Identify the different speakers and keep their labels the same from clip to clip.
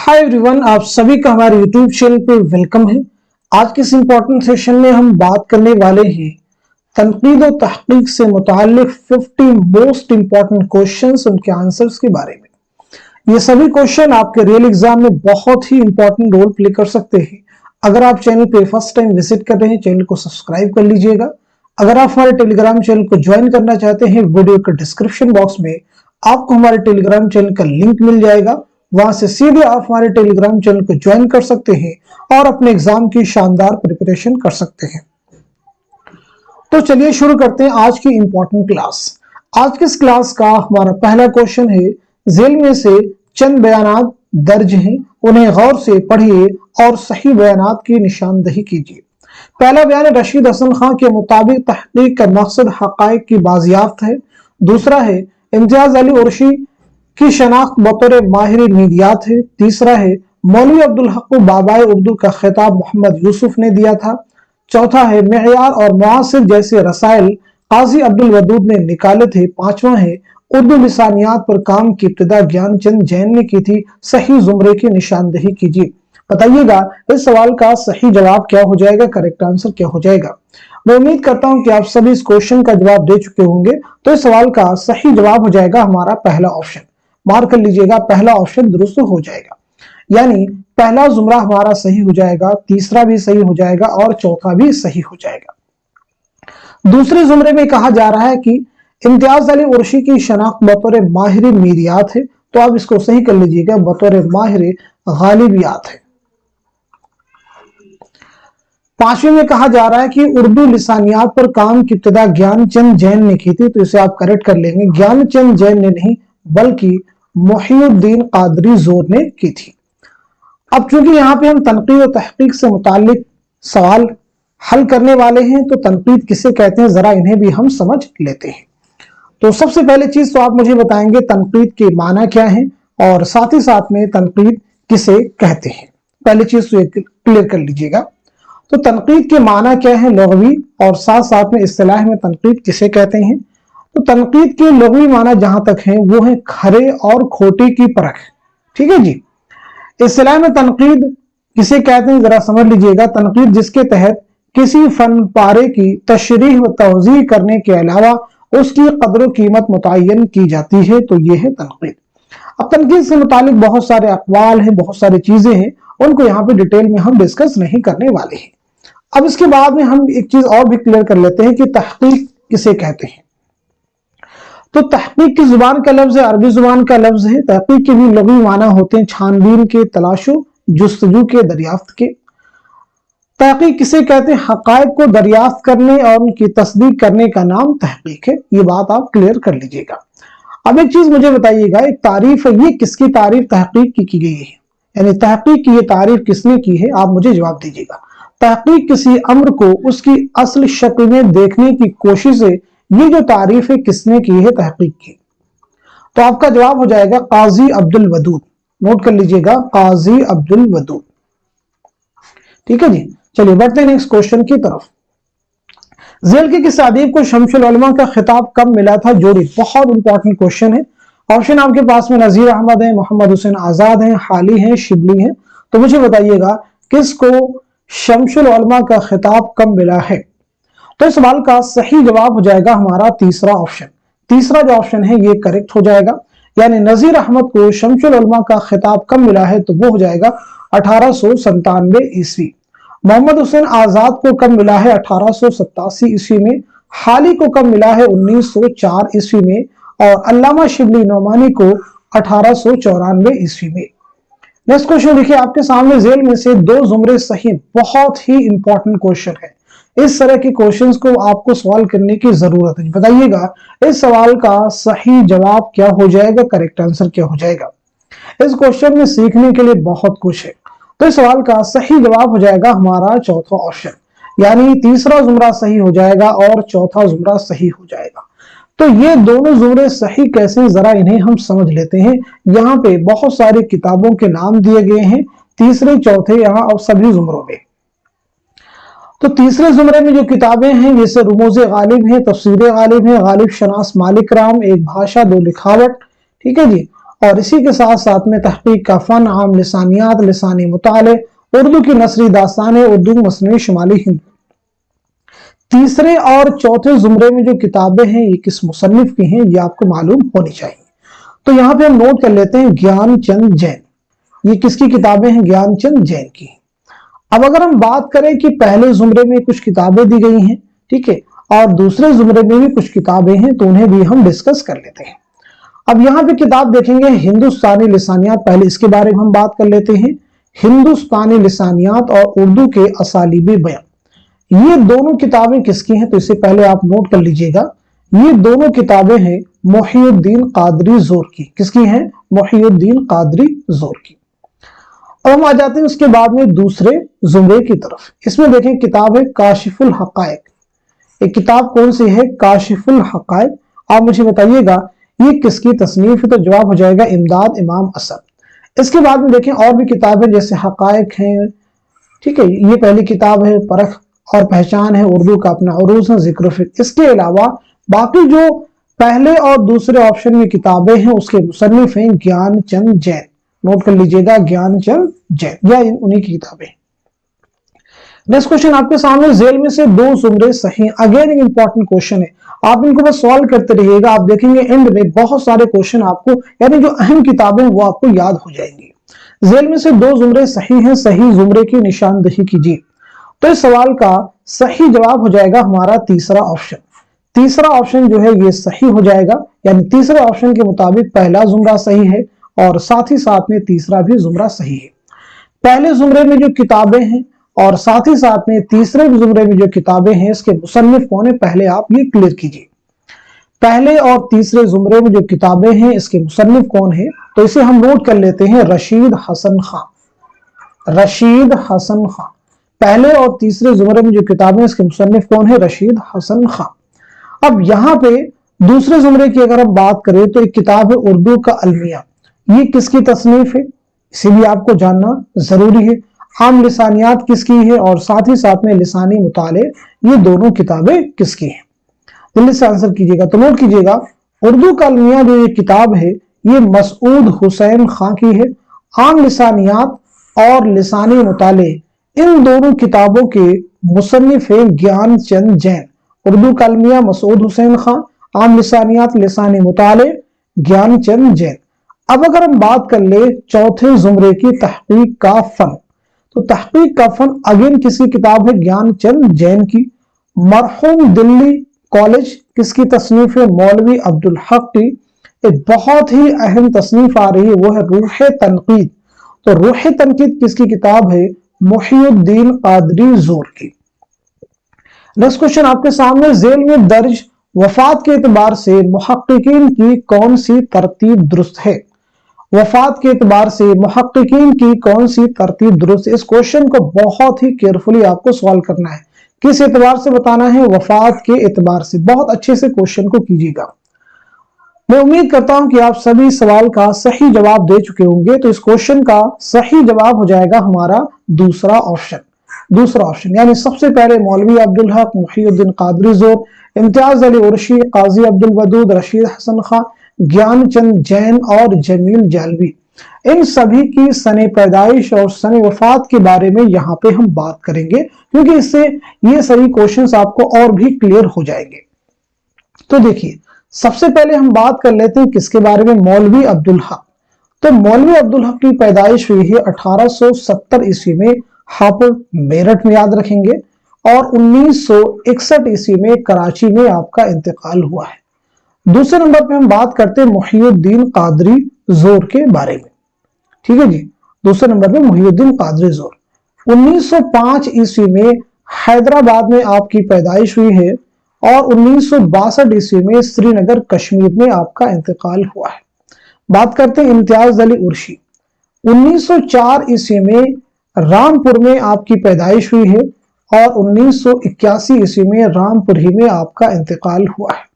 Speaker 1: Hi everyone, आप सभी का हमारे यूट्यूब चैनल पे वेलकम है। आज के इस इम्पोर्टेंट सेशन में हम बात करने वाले हैं तनकीद और तहकीक से मुताल्लिक 50 मोस्ट इम्पोर्टेंट क्वेश्चंस, उनके आंसर्स के बारे में। ये सभी क्वेश्चन आपके रियल एग्जाम में बहुत ही इंपॉर्टेंट रोल प्ले कर सकते हैं। अगर आप चैनल पे फर्स्ट टाइम विजिट कर रहे हैं, चैनल को सब्सक्राइब कर लीजिएगा। अगर आप हमारे टेलीग्राम चैनल को ज्वाइन करना चाहते हैं, वीडियो के डिस्क्रिप्शन बॉक्स में आपको हमारे टेलीग्राम चैनल का लिंक मिल जाएगा। वहां से सीधे आप हमारे टेलीग्राम चैनल को ज्वाइन कर सकते हैं और अपने एग्जाम की शानदार प्रिपरेशन कर सकते हैं। तो चलिए शुरू करते हैं आज की इंपॉर्टेंट क्लास। आज की इस क्लास का हमारा पहला क्वेश्चन है, झेल में से चंद बयानात दर्ज हैं, उन्हें गौर से पढ़िए और सही बयानात की निशानदही कीजिए। पहला बयान रशीद हसन खान के मुताबिक तहकीक का मकसद हकायक की बाजियाफ्त है। दूसरा है इम्तियाज अली उर्शी की शनाख्त बतौर माहिर मीडियात है। तीसरा है मौलवी अब्दुल हक को बाबाए उर्दू का खिताब मोहम्मद यूसुफ ने दिया था। चौथा है मेयार और मुआसिर जैसे रसाइल काजी अब्दुल वदूद ने निकाले थे। पांचवा है उर्दू लिसानियात पर काम की इब्तिदा ज्ञानचंद जैन ने की थी। सही जुमरे की निशानदही कीजिए। बताइएगा इस सवाल का सही जवाब क्या हो जाएगा, करेक्ट आंसर क्या हो जाएगा। मैं उम्मीद करता हूं कि आप सभी इस क्वेश्चन का जवाब दे चुके होंगे। तो इस सवाल का सही जवाब हो जाएगा हमारा पहला ऑप्शन। मार्क कर लीजिएगा, पहला ऑप्शन दुरुस्त हो जाएगा। यानी पहला जुमरा हमारा सही हो जाएगा, तीसरा भी सही हो जाएगा और चौथा भी सही हो जाएगा। दूसरे जुमरे में कहा जा रहा है कि इम्तियाज अली उर्शी की शनाख्त बतौर माहिर मीरियात है, तो आप इसको सही कर लीजिएगा, बतौर माहिर गालिबियात है। पांचवें में कहा जा रहा है कि उर्दू लिसानियात पर काम की इब्तिदा ज्ञानचंद जैन ने की थी, तो इसे आप करेक्ट कर लेंगे, ज्ञानचंद जैन ने नहीं बल्कि मोहिउद्दीन कादरी जोर ने की थी। अब चूंकि यहाँ पे हम तनकीद और तहकीक से मुतालिक सवाल हल करने वाले हैं, तो तनकीद किसे कहते हैं जरा इन्हें भी हम समझ लेते हैं। तो सबसे पहले चीज तो आप मुझे बताएंगे तनकीद के माना क्या है और साथ ही साथ में तनकीद किसे कहते हैं। पहली चीज तो क्लियर कर लीजिएगा। तो तनकीद के माना क्या है लुग़वी, और साथ साथ में इस्तिलाह में तनकीद किसे कहते हैं। तो तनकीद के लुग़वी माना जहां तक है वो है खरे और खोटे की परख। ठीक है जी। इस्तिलाह में तनकीद किसे कहते हैं जरा समझ लीजिएगा। तनकीद जिसके तहत किसी फन पारे की तशरीह व तौज़ीह करने के अलावा उसकी कदर कीमत मुतय्यन की जाती है, तो ये है तनकीद। अब तनकीद से मुतालिक बहुत सारे अक़वाल हैं, बहुत सारी चीजें हैं, उनको यहाँ पे डिटेल में हम डिस्कस नहीं करने वाले हैं। अब इसके बाद में हम एक चीज और भी क्लियर कर लेते हैं कि तहकीक किसे कहते हैं। तो तहकीक की जुबान का लफ्ज है, अरबी जुबान का लफ्ज है। तहकीक के भी लुग़वी माना होते हैं छानबीन के, तलाशो जुस्तजू के, दरियाफ्त के। तहकीक किसे कहते हैं, हकायक को दरियाफ्त करने और उनकी तस्दीक करने का नाम तहकीक है। ये बात आप क्लियर कर लीजिएगा। अब एक चीज मुझे बताइएगा, एक तारीफ है, ये किसकी तारीफ तहकीक की गई है, यानी तहकीक की ये तारीफ किसने की है, आप मुझे जवाब दीजिएगा। तहकीक किसी अम्र को उसकी असल शक्ल में देखने की कोशिश है, ये जो तारीफ है किसने की है तहकीक की। तो आपका जवाब हो जाएगा काजी अब्दुल वदूद। नोट कर लीजिएगा, काजी अब्दुल वदूद। ठीक है जी। चलिए बढ़ते हैं नेक्स्ट क्वेश्चन की तरफ। झेल के किस अदीब को शमसुल उलमा का खिताब कब मिला था? जोड़ी। बहुत इंपॉर्टेंट क्वेश्चन है। ऑप्शन आपके पास में नजीर अहमद है, मोहम्मद हुसैन आजाद है, हाली है, शिबली है। तो मुझे बताइएगा किसको शमसुल उलमा का खिताब कब मिला है। तो इस सवाल का सही जवाब हो जाएगा हमारा तीसरा ऑप्शन। तीसरा जो ऑप्शन है ये करेक्ट हो जाएगा, यानी नजीर अहमद को शमसुल उलमा का खिताब कब मिला है, तो वो हो जाएगा 1897 ईस्वी। मोहम्मद हुसैन आजाद को कब मिला है? 1887 ईस्वी में। हाली को कब मिला है? 1904 ईस्वी में। और अल्लामा शिबली नोमानी को 1894 ईस्वी में। नेक्स्ट क्वेश्चन देखिए आपके सामने, झेल में से दो जुमरे सही। बहुत ही इंपॉर्टेंट क्वेश्चन है। इस तरह के क्वेश्चंस को आपको सवाल करने की जरूरत है। बताइएगा इस सवाल का सही जवाब क्या हो जाएगा, करेक्ट आंसर क्या हो जाएगा। इस क्वेश्चन में सीखने के लिए बहुत कुछ है। तो इस सवाल का सही जवाब हो जाएगा हमारा चौथा ऑप्शन, यानी तीसरा जुमरा सही हो जाएगा और चौथा जुमरा सही हो जाएगा। तो ये दोनों जुमरे सही कैसे, जरा इन्हें हम समझ लेते हैं। यहाँ पे बहुत सारी किताबों के नाम दिए गए हैं, तीसरे चौथे यहाँ और सभी जुमरों में। तो तीसरे जुमरे में जो किताबें हैं जैसे रुमूज़े गालिब है, तफसीरे गालिब है, गालिब शनास मालिक राम, एक भाषा दो लिखावट, ठीक है जी, और इसी के साथ साथ में तहकीक का फन, आम लिसानियात, लिसानी मुताले, उर्दू की नसरी दास्तानें, उर्दू मसनवी शुमाली हिंद। तीसरे और चौथे जुमरे में जो किताबें हैं ये किस मुसन्निफ की हैं ये आपको मालूम होनी चाहिए। तो यहाँ पे हम नोट कर लेते हैं ज्ञानचंद जैन, ये किसकी किताबें हैं? ज्ञानचंद जैन की। अब अगर हम बात करें कि पहले जुमरे में कुछ किताबें दी गई हैं, ठीक है, और दूसरे जुमरे में भी कुछ किताबें हैं, तो उन्हें भी हम डिस्कस कर लेते हैं। अब यहाँ पे किताब देखेंगे हिंदुस्तानी लिसानियात, पहले इसके बारे में हम बात कर लेते हैं। हिंदुस्तानी लिसानियात और उर्दू के असालीबे बयान, ये दोनों किताबें किसकी हैं? तो इससे पहले आप नोट कर लीजिएगा, ये दोनों किताबें हैं मोहिउद्दीन कादरी जोर की। किसकी हैं? मोहिउद्दीन कादरी जोर की। और हम आ जाते हैं उसके बाद में दूसरे जुमरे की तरफ। इसमें देखें किताब है काशिफुल हकायक। एक किताब कौन सी है? काशिफुल हकायक। आप मुझे बताइएगा ये किसकी तसनीफ है? तो जवाब हो जाएगा इमदाद इमाम असद। इसके बाद में देखें और भी किताबें जैसे हकायक हैं, ठीक है, ये पहली किताब है। परख और पहचान है, उर्दू का अपना उरूज है, जिक्र फिक्र। इसके अलावा बाकी जो पहले और दूसरे ऑप्शन में किताबें हैं उसके मुसन्निफ हैं ज्ञानचंद जैन। नोट कर लीजिएगा ज्ञानचंद जैन, या उन्हीं की किताबें। नेक्स्ट क्वेश्चन आपके सामने, जेल में से दो जुमरे सही। अगेन एक इंपॉर्टेंट क्वेश्चन है, आप इनको बस सॉल्व करते रहिएगा। आप देखेंगे एंड में बहुत सारे क्वेश्चन आपको, यानी जो अहम किताबें वो आपको याद हो जाएंगी। जेल में से दो जुमरे सही हैं, सही जुमरे की निशानदही कीजिए। तो इस सवाल का सही जवाब हो जाएगा हमारा तीसरा ऑप्शन। तीसरा ऑप्शन जो है ये सही हो जाएगा, यानी तीसरे ऑप्शन के मुताबिक पहला जुमरा सही है और साथ ही साथ में तीसरा भी जुमरा सही है। पहले जुमरे में जो किताबें हैं और साथ ही साथ में तीसरे जुमरे में जो किताबें हैं इसके मुसन्निफ कौन है, पहले आप ये क्लियर कीजिए। पहले और तीसरे जुमरे में जो किताबें हैं इसके मुसन्निफ कौन है? तो इसे हम नोट कर लेते हैं रशीद हसन खां। रशीद हसन खां, पहले और तीसरे जुमरे में जो किताबें इसके मुसन्निफ कौन है? रशीद हसन खां। अब यहाँ पे दूसरे जुमरे की अगर हम बात करें तो एक किताब है उर्दू का अलमिया, ये किसकी तसनीफ है? इसे भी आपको जानना जरूरी है। आम लिसानियात किसकी है और साथ ही साथ में लिसानी मुताले, ये दोनों किताबें किसकी हैं? जल्दी से आंसर कीजिएगा। तो नोट कीजिएगा, उर्दू का अलमिया जो ये किताब है ये मसूद हुसैन खां की है। आम लिसानियात और लिसानी मुताले इन दोनों किताबों के मुसन्निफ हैं ज्ञानचंद जैन। उर्दू का अलमिया मसूद हुसैन खां, आम लिसानियात लिसानी मुताले ज्ञानचंद जैन। अब अगर हम बात कर ले चौथे जुमरे की तहकीक का फन, तो तहकीक का फन अगेन किसकी किताब है? ज्ञानचंद जैन की। मरहूम दिल्ली कॉलेज किसकी तसनीफ है? मौलवी अब्दुल हक की। एक बहुत ही अहम तसनीफ आ रही है वो है रूह तनकीद। तो रूह तनकीद किसकी किताब है? मोहिउद्दीन कादरी जोर की। नेक्स्ट क्वेश्चन आपके सामने, जेल में दर्ज वफात के एतबार से मुहक्किकीन की कौन सी तरतीब दुरुस्त है? वफात के एतबार से मुहक्किकीन की कौन सी तरतीब दुरुस्त है? इस क्वेश्चन को बहुत ही केयरफुली आपको सॉल्व करना है। किस एतबार से बताना है? वफात के एतबार से। बहुत अच्छे से क्वेश्चन को कीजिएगा। मैं उम्मीद करता हूं कि आप सभी सवाल का सही जवाब दे चुके होंगे। तो इस क्वेश्चन का सही जवाब हो जाएगा हमारा दूसरा ऑप्शन। दूसरा ऑप्शन यानी सबसे पहले मौलवी अब्दुल हक, मोहिउद्दीन कादरी जोर, इम्तियाज अली उर्शी, काजी अब्दुल वदूद, रशीद हसन खां, ज्ञानचंद जैन और जमील जालवी, इन सभी की सने पैदाइश और सने वफात के बारे में यहाँ पे हम बात करेंगे, क्योंकि इससे ये सभी क्वेश्चंस आपको और भी क्लियर हो जाएंगे। तो देखिए, सबसे पहले हम बात कर लेते हैं किसके बारे में? मौलवी अब्दुल हक। तो मौलवी अब्दुल हक की पैदाइश हुई है 1870 ईस्वी में हापुड़ मेरठ में, याद रखेंगे, और 1961 ईस्वी में कराची में आपका इंतकाल हुआ है। दूसरे नंबर पे हम बात करते हैं मोहिउद्दीन कादरी जोर के बारे में, ठीक है जी। दूसरे नंबर पे मोहिउद्दीन कादरी जोर 1905 ईस्वी में हैदराबाद में आपकी पैदाइश हुई है और 1962 ईस्वी में श्रीनगर कश्मीर में आपका इंतकाल हुआ है। बात करते हैं इम्तियाज अली उर्शी, 1904 ईस्वी में रामपुर में आपकी पैदाइश हुई है और 1981 ईस्वी में रामपुर ही में आपका इंतकाल हुआ है।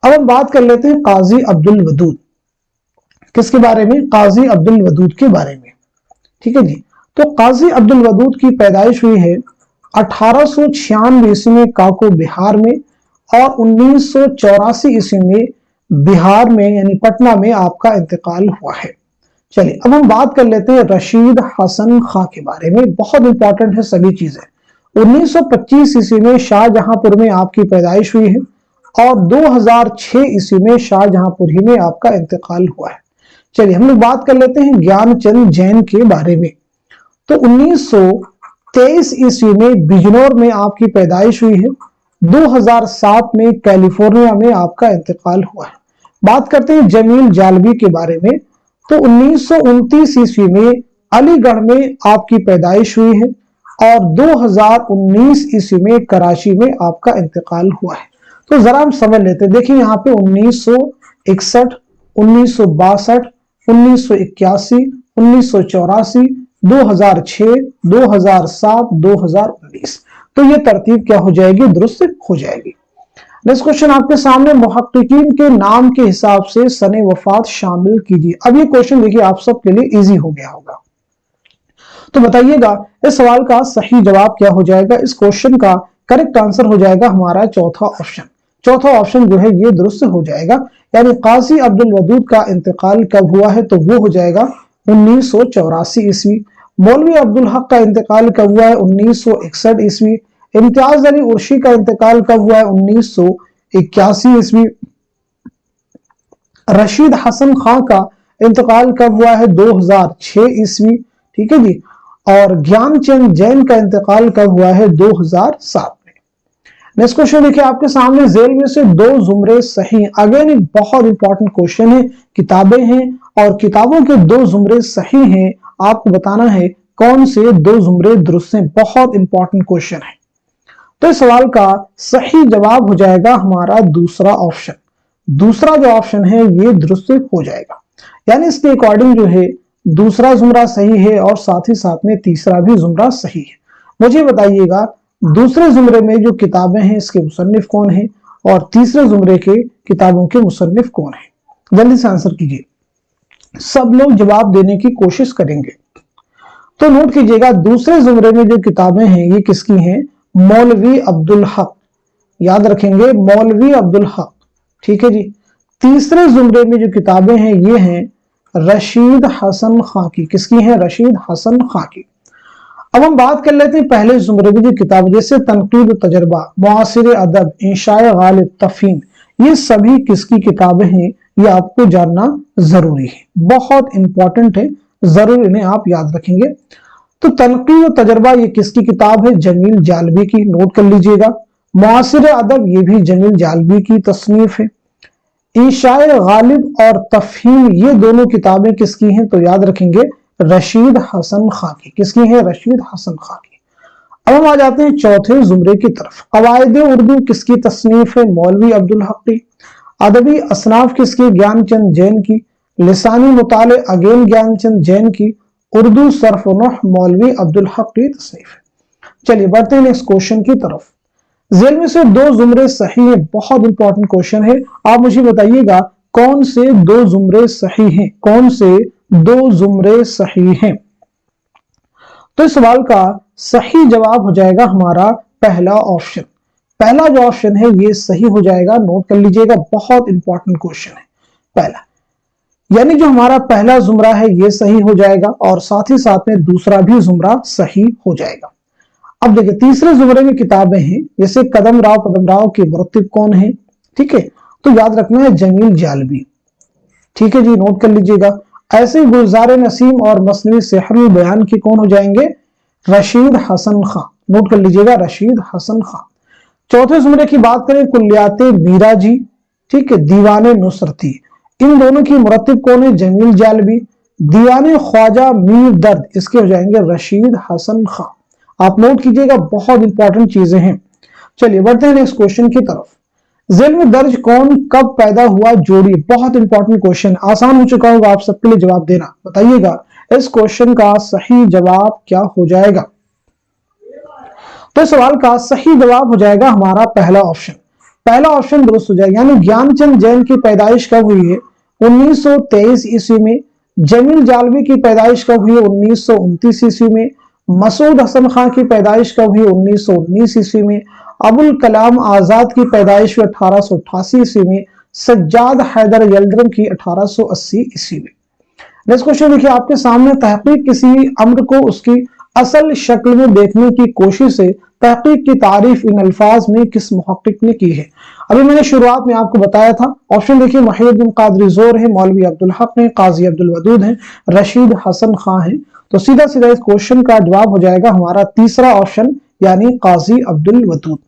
Speaker 1: अब हम बात कर लेते हैं काजी अब्दुल वदूद। किसके बारे में? काजी अब्दुल वदूद के बारे में, ठीक है जी। तो काजी अब्दुल वदूद की पैदाइश हुई है 1896 ईस्वी में काको बिहार में और 1984 ईस्वी में बिहार में यानी पटना में आपका इंतकाल हुआ है। चलिए अब हम बात कर लेते हैं रशीद हसन खां के बारे में, बहुत इंपॉर्टेंट है सभी चीजें। 1925 ईस्वी में शाहजहांपुर में आपकी पैदाइश हुई है और 2006 ईस्वी में शाहजहांपुर ही में आपका इंतकाल हुआ है। चलिए हम लोग बात कर लेते हैं ज्ञानचंद जैन के बारे में। तो 1923 ईस्वी में बिजनौर में आपकी पैदाइश हुई है, 2007 में कैलिफोर्निया में आपका इंतकाल हुआ है। बात करते हैं जमील जालबी के बारे में। तो 1929 ईस्वी में अलीगढ़ में आपकी पैदाइश हुई है और 2019 ईस्वी में कराची में आपका इंतकाल हुआ है। तो जरा हम समझ लेते हैं। देखिए यहाँ पे 1961, 1962, 1981, 1984, 2006, 2007, 2019, तो ये तरतीब क्या हो जाएगी, दुरुस्त हो जाएगी। नेक्स्ट क्वेश्चन आपके सामने, मुहक्किकीन के नाम के हिसाब से सने वफात शामिल कीजिए। अब ये क्वेश्चन देखिए आप सबके लिए इजी हो गया होगा, तो बताइएगा इस सवाल का सही जवाब क्या हो जाएगा। इस क्वेश्चन का करेक्ट आंसर हो जाएगा हमारा चौथा ऑप्शन। चौथा ऑप्शन जो है ये दुरुस्त हो जाएगा, यानी काजी अब्दुल वदूद का इंतकाल कब हुआ है, तो वो हो जाएगा 1984 ईस्वी। मौलवी अब्दुल हक का इंतकाल कब हुआ है, 1961 ईस्वी। इम्तियाज अली उर्शी का इंतकाल कब हुआ है, 1981 ईस्वी। रशीद हसन खां का इंतकाल कब हुआ है, 2006 ईस्वी। ठीक है जी। और ज्ञानचंद जैन का इंतकाल कब हुआ है, 2007 में। नेक्स्ट क्वेश्चन देखिए आपके सामने, जेल में से दो जुमरे सही। अगेन एक बहुत इंपॉर्टेंट क्वेश्चन है, किताबें हैं और किताबों के दो जुमरे सही हैं, आपको बताना है कौन से दो जुमरे दुरुस्त हैं। बहुत इंपॉर्टेंट क्वेश्चन है। तो इस सवाल का सही जवाब हो जाएगा हमारा दूसरा ऑप्शन। दूसरा जो ऑप्शन है ये दुरुस्त हो जाएगा, यानी इसके अकॉर्डिंग जो है दूसरा जुमरा सही है और साथ ही साथ में तीसरा भी जुमरा सही है। मुझे बताइएगा दूसरे जुमरे में जो किताबें हैं इसके मुसन्निफ कौन है और तीसरे जुमरे के किताबों के मुसन्निफ कौन है। जल्दी से आंसर कीजिए, सब लोग जवाब देने की कोशिश करेंगे। तो नोट कीजिएगा दूसरे जुमरे में जो किताबें हैं ये किसकी हैं, मौलवी अब्दुल हक, याद रखेंगे मौलवी अब्दुल हक। ठीक है जी। तीसरे जुमरे में जो किताबें हैं ये हैं रशीद हसन खां की। किसकी है, रशीद हसन खां की। अब हम बात कर लेते हैं पहले जुमरे में जो किताब, जैसे तनकीद तजर्बा, मुआसिर अदब, इंशाए गालिब, तफहीम, ये सभी किसकी किताबें हैं ये आपको जानना जरूरी है, बहुत इंपॉर्टेंट है, जरूर इन्हें आप याद रखेंगे। तो तनकीद तजर्बा ये किसकी किताब है, जमील जालबी की, नोट कर लीजिएगा। मुआसिर अदब ये भी जमील जालबी की तसनीफ है। इंशाए गालिब और तफहीम ये दोनों किताबें किसकी हैं, तो याद रखेंगे रशीद हसन खां की। किसकी है, रशीद हसन खां की। अब हम आ जाते हैं चौथे जुमरे की तरफ। कवायद उर्दू किसकी तसनीफ है, मौलवी अब्दुल हक की। अदबी असनाफ किसकी, ज्ञानचंद जैन की। लिसानी मुताले अगेन ज्ञानचंद जैन की। उर्दू सर्फ नह मौलवी अब्दुल हक की तसनीफ है। चलिए बढ़ते हैं नेक्स्ट क्वेश्चन की तरफ। जेल में से दो जुमरे सही हैं, बहुत इंपॉर्टेंट क्वेश्चन है। आप मुझे बताइएगा कौन से दो जुमरे सही हैं, कौन से दो जुमरे सही हैं। तो इस सवाल का सही जवाब हो जाएगा हमारा पहला ऑप्शन। पहला जो ऑप्शन है ये सही हो जाएगा, नोट कर लीजिएगा, बहुत इंपॉर्टेंट क्वेश्चन है पहला, यानी जो हमारा पहला जुमरा है ये सही हो जाएगा और साथ ही साथ में दूसरा भी जुमरा सही हो जाएगा। अब देखिए तीसरे जुमरे में किताबें हैं, जैसे कदम राव के मुरत्तिब कौन है, ठीक है, तो याद रखना है जमील जालबी। ठीक है जी, नोट कर लीजिएगा। ऐसे ही गुलजार नसीम और मसनवी सेहरुल बयान के कौन हो जाएंगे, रशीद हसन खां, नोट कर लीजिएगा रशीद हसन खां। चौथे जुमरे की बात करें कुल्लियाते मीरा जी, ठीक है, दीवाने नुसरती, इन दोनों की मुरत्तिब कौन है, जमील जालबी। दीवाने ख्वाजा मीर दर्द इसके हो जाएंगे रशीद हसन खां। आप नोट कीजिएगा, बहुत इंपॉर्टेंट चीजें हैं। चलिए बढ़ते हैं नेक्स्ट क्वेश्चन की तरफ। जेल में दर्ज कौन कब पैदा हुआ जोड़ी, बहुत इंपॉर्टेंट क्वेश्चन, आसान हो चुका होगा आप सबके लिए जवाब देना। बताइएगा इस क्वेश्चन का सही जवाब क्या हो जाएगा। तो इस सवाल का सही जवाब हो जाएगा हमारा पहला ऑप्शन। पहला ऑप्शन दुरुस्त हो जाएगा, यानी ज्ञानचंद जैन की पैदाइश कब हुई है, 1923 ईस्वी में। जमील जालबी की पैदाइश कब हुई है, 1929 ईस्वी में। मसूद हसन खां की पैदाइश कब हुई, 1919 ईस्वी में। अबुल कलाम आजाद की पैदाइश हुई 1888 ईस्वी में। सज्जाद हैदर यल्दरम की 1880 ईस्वी में। नेक्स्ट क्वेश्चन देखिए आपके सामने, तहकीक किसी अम्र को उसकी असल शक्ल में देखने की कोशिश से तहकीक की तारीफ इन अल्फाज में किस मुहक्किक ने की है। अभी मैंने शुरुआत में आपको बताया था। ऑप्शन देखिए, मुहियुद्दीन कादरी ज़ोर है, मौलवी अब्दुल हक है, काजी अब्दुल वदूद है, रशीद हसन खां है। तो सीधा सीधा इस क्वेश्चन का जवाब हो जाएगा हमारा तीसरा ऑप्शन, यानी काजी अब्दुल वदूद।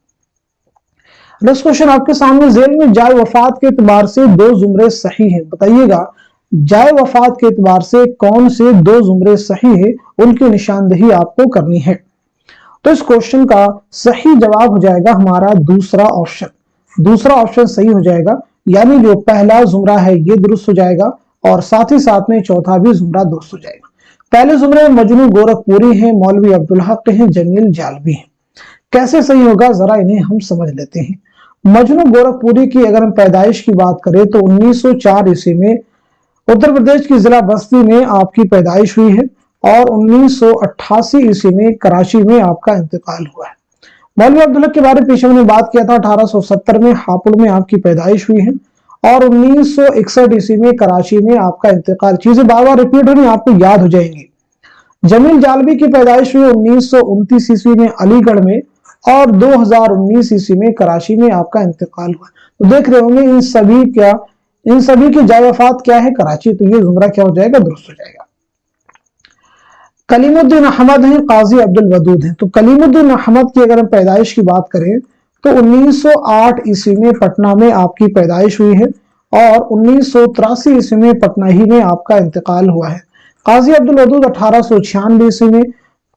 Speaker 1: नेक्स्ट क्वेश्चन आपके सामने, जेल में जाए वफात के एतबार से दो जुमरे सही है, बताइएगा जाए वफात के एतबार से कौन से दो जुमरे सही है, उनकी निशानदही आपको करनी है। तो इस क्वेश्चन का सही जवाब हो जाएगा हमारा दूसरा ऑप्शन। दूसरा ऑप्शन सही हो जाएगा, यानी जो पहला जुमरा है ये दुरुस्त हो जाएगा और साथ ही साथ में चौथा भी जुमरा दुरुस्त हो जाएगा। पहले जुमरे में मजनू गोरखपुरी हैं, मौलवी अब्दुल हक हैं, जमील जालबी हैं। कैसे सही होगा, जरा इन्हें हम समझ लेते हैं। मजनू गोरखपुरी की अगर हम पैदाइश की बात करें तो 1904 ईस्वी में उत्तर प्रदेश की जिला बस्ती में आपकी पैदाइश हुई है और 1988 ईस्वी में कराची में आपका इंतकाल हुआ है। मौलवी अब्दुल हक के बारे में पीछे मैंने बात किया था, 1870 में हापुड़ में आपकी पैदाइश हुई है और 1961 ईस्वी में कराची में आपका इंतकाल। चीजें बार बार रिपीट हो रही, आपको याद हो जाएंगी। जमील जालबी की पैदाइश हुई 1929 ईस्वी में अलीगढ़ में और 2019 ईस्वी में कराची में आपका इंतकाल हुआ। तो देख रहे होंगे इन सभी की जाए वफात क्या है, कराची। तो ये जुमरा क्या हो जाएगा, दुरुस्त हो जाएगा। कलीमुद्दीन अहमद हैं, काजी अब्दुल वदूद हैं। तो कलीमुद्दीन अहमद की अगर हम पैदाइश की बात करें तो 1908 ईस्वी में पटना में आपकी पैदाइश हुई है और 1983 ईस्वी में पटना ही में आपका इंतकाल हुआ है। काजी अब्दुल वदूद 1896 ईस्वी में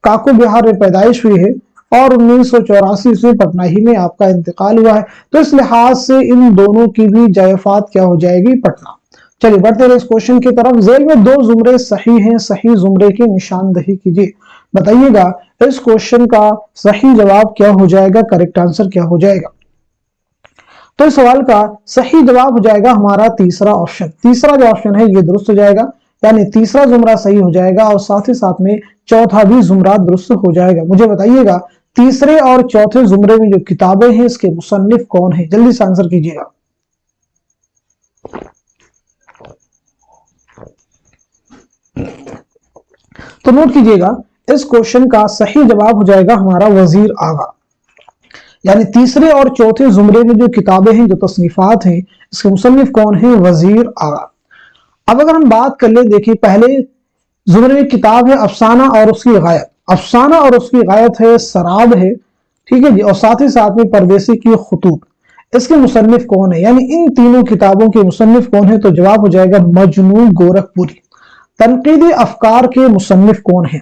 Speaker 1: काको बिहार में पैदाइश हुई है और 1984 ईस्वी पटना ही में आपका इंतकाल हुआ है। तो इस लिहाज से इन दोनों की भी जायफात क्या हो जाएगी, पटना। चलिए बढ़ते हैं इस क्वेश्चन की तरफ। जेल में दो जुमरे सही हैं, सही जुमरे की निशानदही कीजिए। बताइएगा इस क्वेश्चन का सही जवाब क्या हो जाएगा, करेक्ट आंसर क्या हो जाएगा। तो इस सवाल का सही जवाब हो जाएगा हमारा तीसरा ऑप्शन। तीसरा जो ऑप्शन है ये दुरुस्त हो जाएगा, यानी तीसरा जुमरा सही हो जाएगा और साथ ही साथ में चौथा भी जुमरा दुरुस्त हो जाएगा। मुझे बताइएगा तीसरे और चौथे जुमरे में जो किताबें हैं इसके मुसन्निफ कौन है, जल्दी से आंसर कीजिएगा। तो नोट कीजिएगा इस क्वेश्चन का सही जवाब हो जाएगा हमारा वजीर आगा, यानी तीसरे और चौथे जुमरे में जो किताबें हैं, जो तसनीफात हैं, इसके मुसन्निफ कौन है, वजीर आगा। अब अगर हम बात कर ले, देखिए पहले जुमरे में किताब है अफसाना और उसकी गायत। अफसाना और उसकी गायत है सराब है, ठीक है जी, और साथ ही साथ में परदेसी की खुतूत। इसके मुसन्निफ कौन है, यानी इन तीनों किताबों के मुसन्निफ कौन है। तो जवाब हो जाएगा मजनू गोरखपुरी। तनकीदी अफकार के मुसन्निफ कौन है,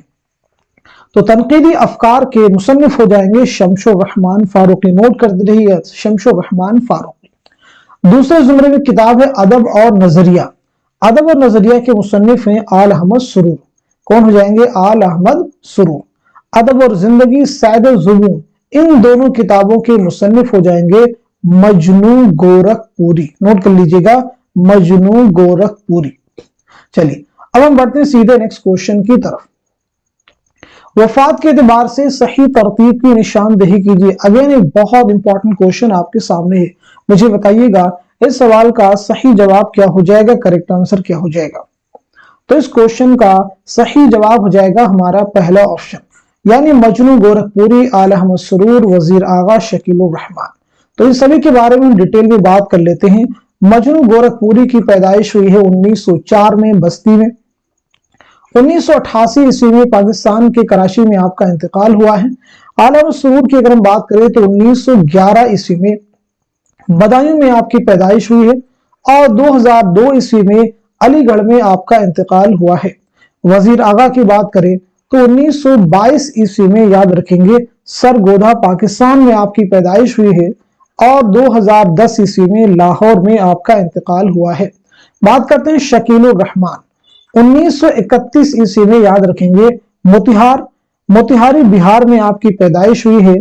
Speaker 1: तो तनकीदी अफकार के मुसन्निफ हो जाएंगे शमशुर रहमान फारूकी। नोट कर रही है, शमशुर रहमान फारूकी। दूसरे जुमरे में किताब है अदब और नजरिया। अदब और नजरिया के मुसन्निफ हैं आल अहमद सुरूर। कौन हो जाएंगे, आल अहमद सुरूर। अदब और जिंदगी सैद जुबून, इन दोनों किताबों के मुसन्निफ हो जाएंगे मजनू गोरखपुरी। नोट कर लीजिएगा, मजनू गोरखपुरी। चलिए अब हम बढ़ते हैं सीधे नेक्स्ट क्वेश्चन की तरफ। वफात के एतबार से सही तरतीब की निशानदही कीजिए। अगेन एक बहुत इंपॉर्टेंट क्वेश्चन आपके सामने है। मुझे बताइएगा इस सवाल का सही जवाब क्या हो जाएगा, करेक्ट आंसर क्या हो जाएगा। तो इस क्वेश्चन का सही जवाब हो जाएगा हमारा पहला ऑप्शन, यानी मजनू गोरखपुरी, आल अहमद सुरूर, वजीर आगा, शकीलुर रहमान। तो इन सभी के बारे में डिटेल में बात कर लेते हैं। मजनू गोरखपुरी की पैदाइश हुई है 1904 में बस्ती में। 1988 ईस्वी में पाकिस्तान के कराची में आपका इंतकाल हुआ है। आल अहमद सुरूर की अगर हम बात करें तो 1911 ईस्वी में बदायूं में आपकी पैदाइश हुई है और 2002 ईस्वी में अलीगढ़ में आपका इंतकाल हुआ है। वजीर आगा की बात करें तो 1922 ईस्वी में, याद रखेंगे, सरगोधा पाकिस्तान में आपकी पैदाइश हुई है और 2010 ईस्वी में लाहौर में आपका इंतकाल हुआ है। बात करते हैं शकीलुर रहमान। 1931 ईस्वी में, याद रखेंगे, मोतिहारी बिहार में आपकी पैदाइश हुई है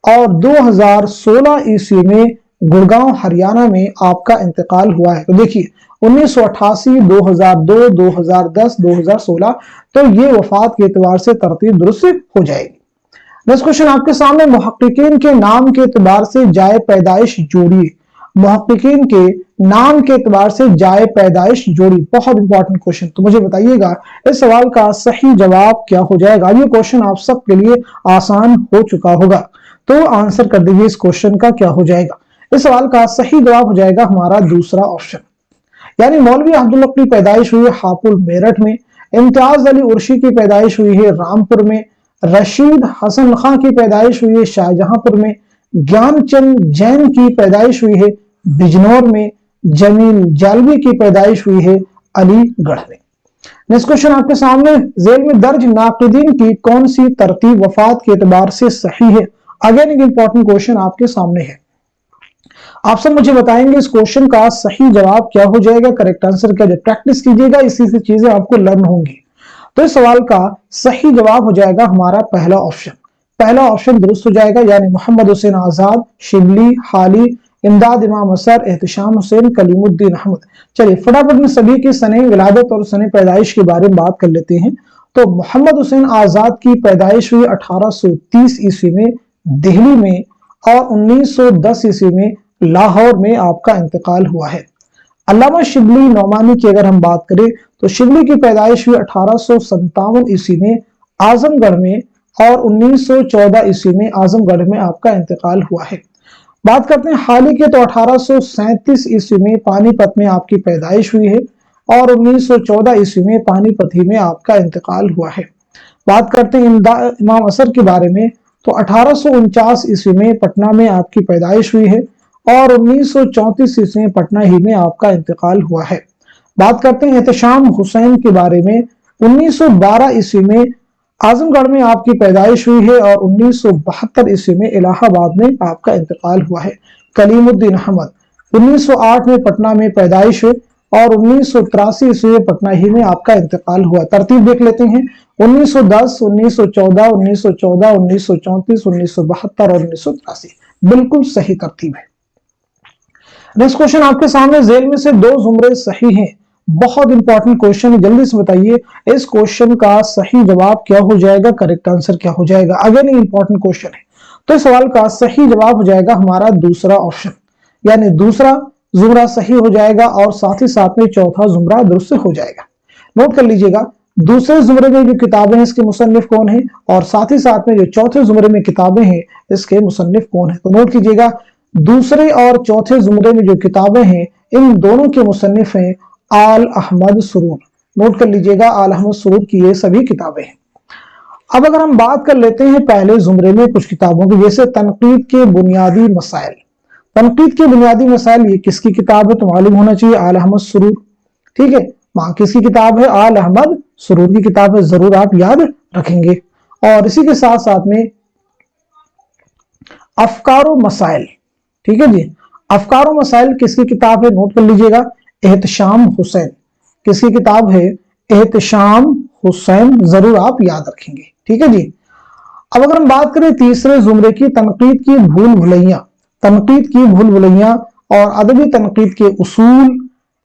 Speaker 1: और 2016 ईस्वी में गुड़गांव हरियाणा में आपका इंतकाल हुआ है। तो देखिए 1988, 2002, 2010, 2016, तो ये वफात के एतबार से तरतीब दुरुस्त हो जाएगी। नेक्स्ट क्वेश्चन आपके सामने, मुहक्किकीन के नाम के एतबार से जाए पैदाइश जोड़िए। मुहक्किकीन के नाम के एतबार से जाए पैदाइश जोड़ी। बहुत इंपॉर्टेंट क्वेश्चन। तो मुझे बताइएगा इस सवाल का सही जवाब क्या हो जाएगा। ये क्वेश्चन आप सबके लिए आसान हो चुका होगा, तो आंसर कर दीजिए इस क्वेश्चन का क्या हो जाएगा। इस सवाल का सही जवाब हो जाएगा हमारा दूसरा ऑप्शन, यानी मौलवी अब्दुल हक की पैदाइश हुई है हापुल मेरठ में, इम्तियाज अली उर्शी की पैदाइश हुई है रामपुर में, रशीद हसन खां की पैदाइश हुई है शाहजहांपुर में, ज्ञानचंद जैन की पैदाइश हुई है बिजनौर में, जमील जालवी की पैदाइश हुई है अलीगढ़ में। नेक्स्ट क्वेश्चन आपके सामने, जेल में दर्ज नाकिदीन की कौन सी तरतीब वफात के एतबार से सही है। अगेन एक इंपॉर्टेंट क्वेश्चन आपके सामने है। आप सब मुझे बताएंगे इस क्वेश्चन का सही जवाब क्या हो जाएगा, करेक्ट आंसर क्या है। प्रैक्टिस कीजिएगा, इसी से चीजें आपको लर्न होंगी। तो इस सवाल का सही जवाब हो जाएगा हमारा पहला ऑप्शन। पहला ऑप्शन दुरुस्त हो जाएगा, यानी मोहम्मद हुसैन आजाद, शिबली, हाली, इमदाद इमाम असर, एहतशाम हुसैन, कलीमुद्दीन अहमद। चलिए फटाफट में सभी की सने विलादत और सने पैदाइश के बारे में बात कर लेते हैं। तो मोहम्मद हुसैन आजाद की पैदाइश हुई 1830 ईस्वी में दिल्ली में, और 1910 ईस्वी में लाहौर में आपका इंतकाल हुआ है। अल्लामा शिबली नौमानी की अगर हम बात करें तो शिबली की पैदाइश हुई 1857 ईस्वी में आजमगढ़ में, और 1914 ईस्वी में आजमगढ़ में आपका इंतकाल हुआ है। बात करते हैं हाली के, तो 1837 ईस्वी में पानीपत में आपकी पैदाइश हुई है, और 1914 ईस्वी में पानीपत ही में आपका इंतकाल हुआ है। बात करते हैं इमाम असर के बारे में, तो 1849 ईस्वी में पटना में आपकी पैदाइश हुई है, और 1934 ईस्वी में पटना ही में आपका इंतकाल हुआ है। बात करते हैं एहतशाम हुसैन के बारे में, 1912 ईस्वी में आजमगढ़ में आपकी पैदाइश हुई है, और 1972 ईस्वी में इलाहाबाद में आपका इंतकाल हुआ है। कलीमुद्दीन अहमद 1908 में पटना में पैदाइश है, और 1983 ईस्वी में पटना ही में आपका इंतकाल हुआ। तरतीब देख लेते हैं, 1910, 1914, 1914, 1934, 1972 और 1983। बिल्कुल सही तरतीब है। नेक्स्ट क्वेश्चन आपके सामने, जेल में से दो जुमरे सही हैं। बहुत इंपॉर्टेंट क्वेश्चन है, जल्दी से बताइए इस क्वेश्चन का सही जवाब क्या हो जाएगा, करेक्ट आंसर क्या हो जाएगा। अगेन इंपॉर्टेंट क्वेश्चन है। तो इस सवाल का सही जवाब हो जाएगा हमारा दूसरा ऑप्शन, यानी दूसरा जुमरा सही हो जाएगा, और साथ ही साथ में चौथा जुमरा दुरुस्त हो जाएगा। नोट कर लीजिएगा, दूसरे जुमरे में जो किताबें हैं इसके मुसन्निफ कौन है, और साथ ही साथ में जो चौथे जुमरे में किताबें हैं इसके मुसन्निफ कौन है। तो नोट कीजिएगा, दूसरे और चौथे जुमरे में जो किताबें हैं इन दोनों के मुसन्निफ हैं आल अहमद सुरूर। नोट कर लीजिएगा, आल अहमद सुरूर की ये सभी किताबें हैं। अब अगर हम बात कर लेते हैं पहले जुमरे में कुछ किताबों की, जैसे तनकीद के बुनियादी मसाइल। तनकीद के बुनियादी मसाइल ये किसकी किताब है, तो मालूम होना चाहिए आल अहमद सुरूर। ठीक है, किसकी किताब है, आल अहमद सुरूर की किताब है, जरूर आप याद रखेंगे। और इसी के साथ साथ में अफकारो मसाइल, ठीक है जी, अफकारो मसाइल किसकी किताब है, नोट कर लीजिएगा, एहतशाम हुसैन। किसकी किताब है, एहतशाम हुसैन, जरूर आप याद रखेंगे। ठीक है जी। अब अगर हम बात करें तीसरे जुमरे की, तनकीद की भूल भुलैया, तनकीद की भूल भुलैया और अदबी तनकीद के उसूल,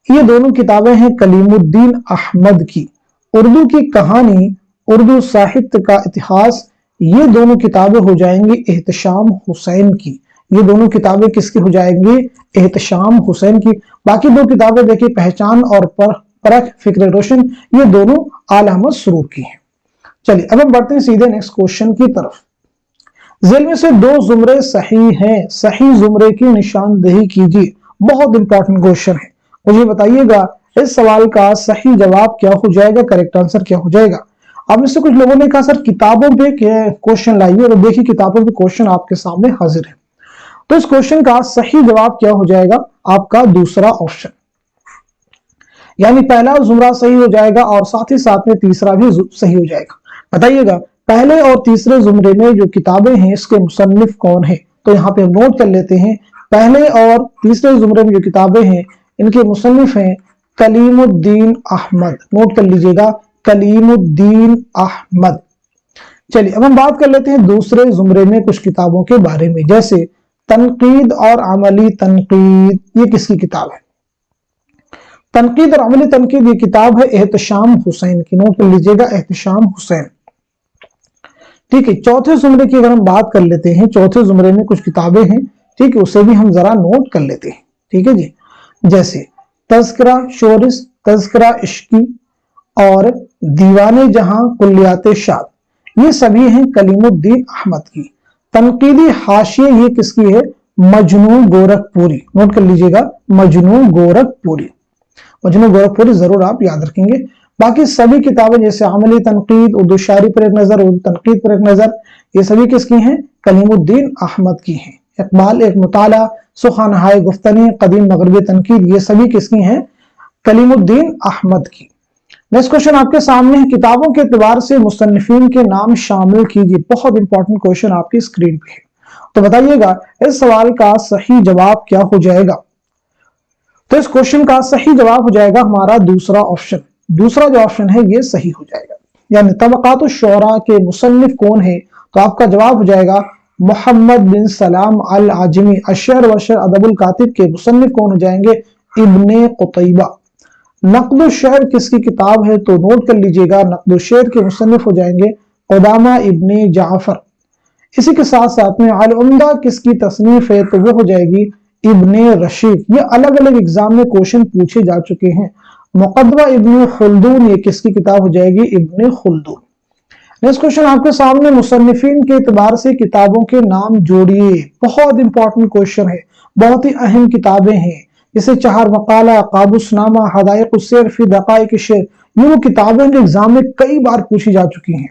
Speaker 1: ये दोनों किताबें हैं कलीमुद्दीन अहमद की। उर्दू की कहानी, उर्दू साहित्य का इतिहास, ये दोनों किताबें हो जाएंगी एहतशाम हुसैन की। ये दोनों किताबें किसकी हो जाएंगी, एहतशाम हुसैन की। बाकी दो किताबें देखिए, पहचान और परख, फिक्र रोशन, ये दोनों आल अहमद सुरूर की हैं। चलिए अब हम बढ़ते हैं सीधे नेक्स्ट क्वेश्चन की तरफ। जेल में से दो जुमरे सही हैं, सही जुमरे की निशानदेही कीजिए। बहुत इंपॉर्टेंट क्वेश्चन है, मुझे बताइएगा इस सवाल का सही जवाब क्या हो जाएगा, करेक्ट आंसर क्या हो जाएगा। अब इससे कुछ लोगों ने कहा सर किताबों पे क्वेश्चन लाइए, और देखिए किताबों पे क्वेश्चन आपके सामने हाजिर है। तो इस क्वेश्चन का सही जवाब क्या हो जाएगा, आपका दूसरा ऑप्शन, यानी पहला जुमरा सही हो जाएगा और साथ ही साथ में तीसरा भी सही हो जाएगा। बताइएगा पहले और तीसरे जुमरे में जो किताबें हैं इसके मुसन्निफ कौन है। तो यहाँ पे हम नोट कर लेते हैं, पहले और तीसरे जुमरे में जो किताबें हैं इनके मुसन्निफ हैं कलीमुद्दीन अहमद। नोट कर लीजिएगा, कलीमुद्दीन अहमद। चलिए अब हम बात कर लेते हैं दूसरे जुमरे में कुछ किताबों के बारे में, जैसे तनकीद और अमली तनकीद, ये किसकी किताब है। तनकीद और अमली तनकीद ये किताब है एहतशाम हुसैन की। नोट कर लीजिएगा, एहतशाम हुसैन। ठीक है, चौथे जुमरे की अगर हम बात कर लेते हैं, चौथे जुमरे में कुछ किताबें हैं, ठीक है, उसे भी हम जरा नोट कर लेते हैं। ठीक है जी, जैसे तज़किरा शोरिस, तज़किरा इश्की और दीवाने जहां कुल्लियात शाद, ये सभी हैं कलीमुद्दीन अहमद की। तनकीदी हाशिए ये किसकी है? मजनू गोरखपुरी। नोट कर लीजिएगा, मजनू गोरखपुरी। मजनू गोरखपुरी जरूर आप याद रखेंगे। बाकी सभी किताबें जैसे अमली तनकीद, उर्दू शायरी पर एक नजर, उर्दू तनकीद पर एक नजर, ये सभी किसकी हैं? कलीमुद्दीन अहमद की हैं। इकबाल एक मुताला, सुखानहाय गुफ्तनी, कदीम मगरबी तनकीद, ये सभी किसकी हैं? कलीमुद्दीन अहमद की। नेक्स्ट क्वेश्चन आपके सामने है, किताबों के एतबार से मुसन्निफीन के नाम शामिल कीजिए। बहुत इंपॉर्टेंट क्वेश्चन आपकी स्क्रीन पे है, तो बताइएगा इस सवाल का सही जवाब क्या हो जाएगा। तो इस क्वेश्चन का सही जवाब हो जाएगा हमारा दूसरा ऑप्शन। दूसरा जो ऑप्शन है ये सही हो जाएगा, यानी तबक़ात शुअरा के मुसन्निफ कौन है? तो आपका जवाब हो जाएगा मोहम्मद बिन सलाम अल आजमी। अशर वशर अदबुल कातिब के मुसन्निफ कौन हो जाएंगे? इब्ने कुतैबा। नक़्द शेर किसकी किताब है? तो नोट कर लीजिएगा, नक़्द शेर के मुसन्निफ हो जाएंगे क़ुदामा इब्ने जाफर। इसी के साथ साथ में अल उम्दा किसकी तसनीफ है? तो वो हो जाएगी इब्ने रशीद। ये अलग अलग एग्जाम में क्वेश्चन पूछे जा चुके हैं। मुक़द्दमा इब्ने खुल्दून, ये किसकी किताब हो जाएगी? इब्ने खुल्दून। नेक्स्ट क्वेश्चन आपके सामने, मुसन्निफीन के एतबार से किताबों के नाम जोड़िए। बहुत इंपॉर्टेंट क्वेश्चन है, बहुत ही अहम किताबें हैं, जैसे चार मकाला, काबूसनामा, हदायक उस्सैर फी दक़ाइक़ शेर, ये वो किताबें जो एग्जाम में कई बार पूछी जा चुकी हैं।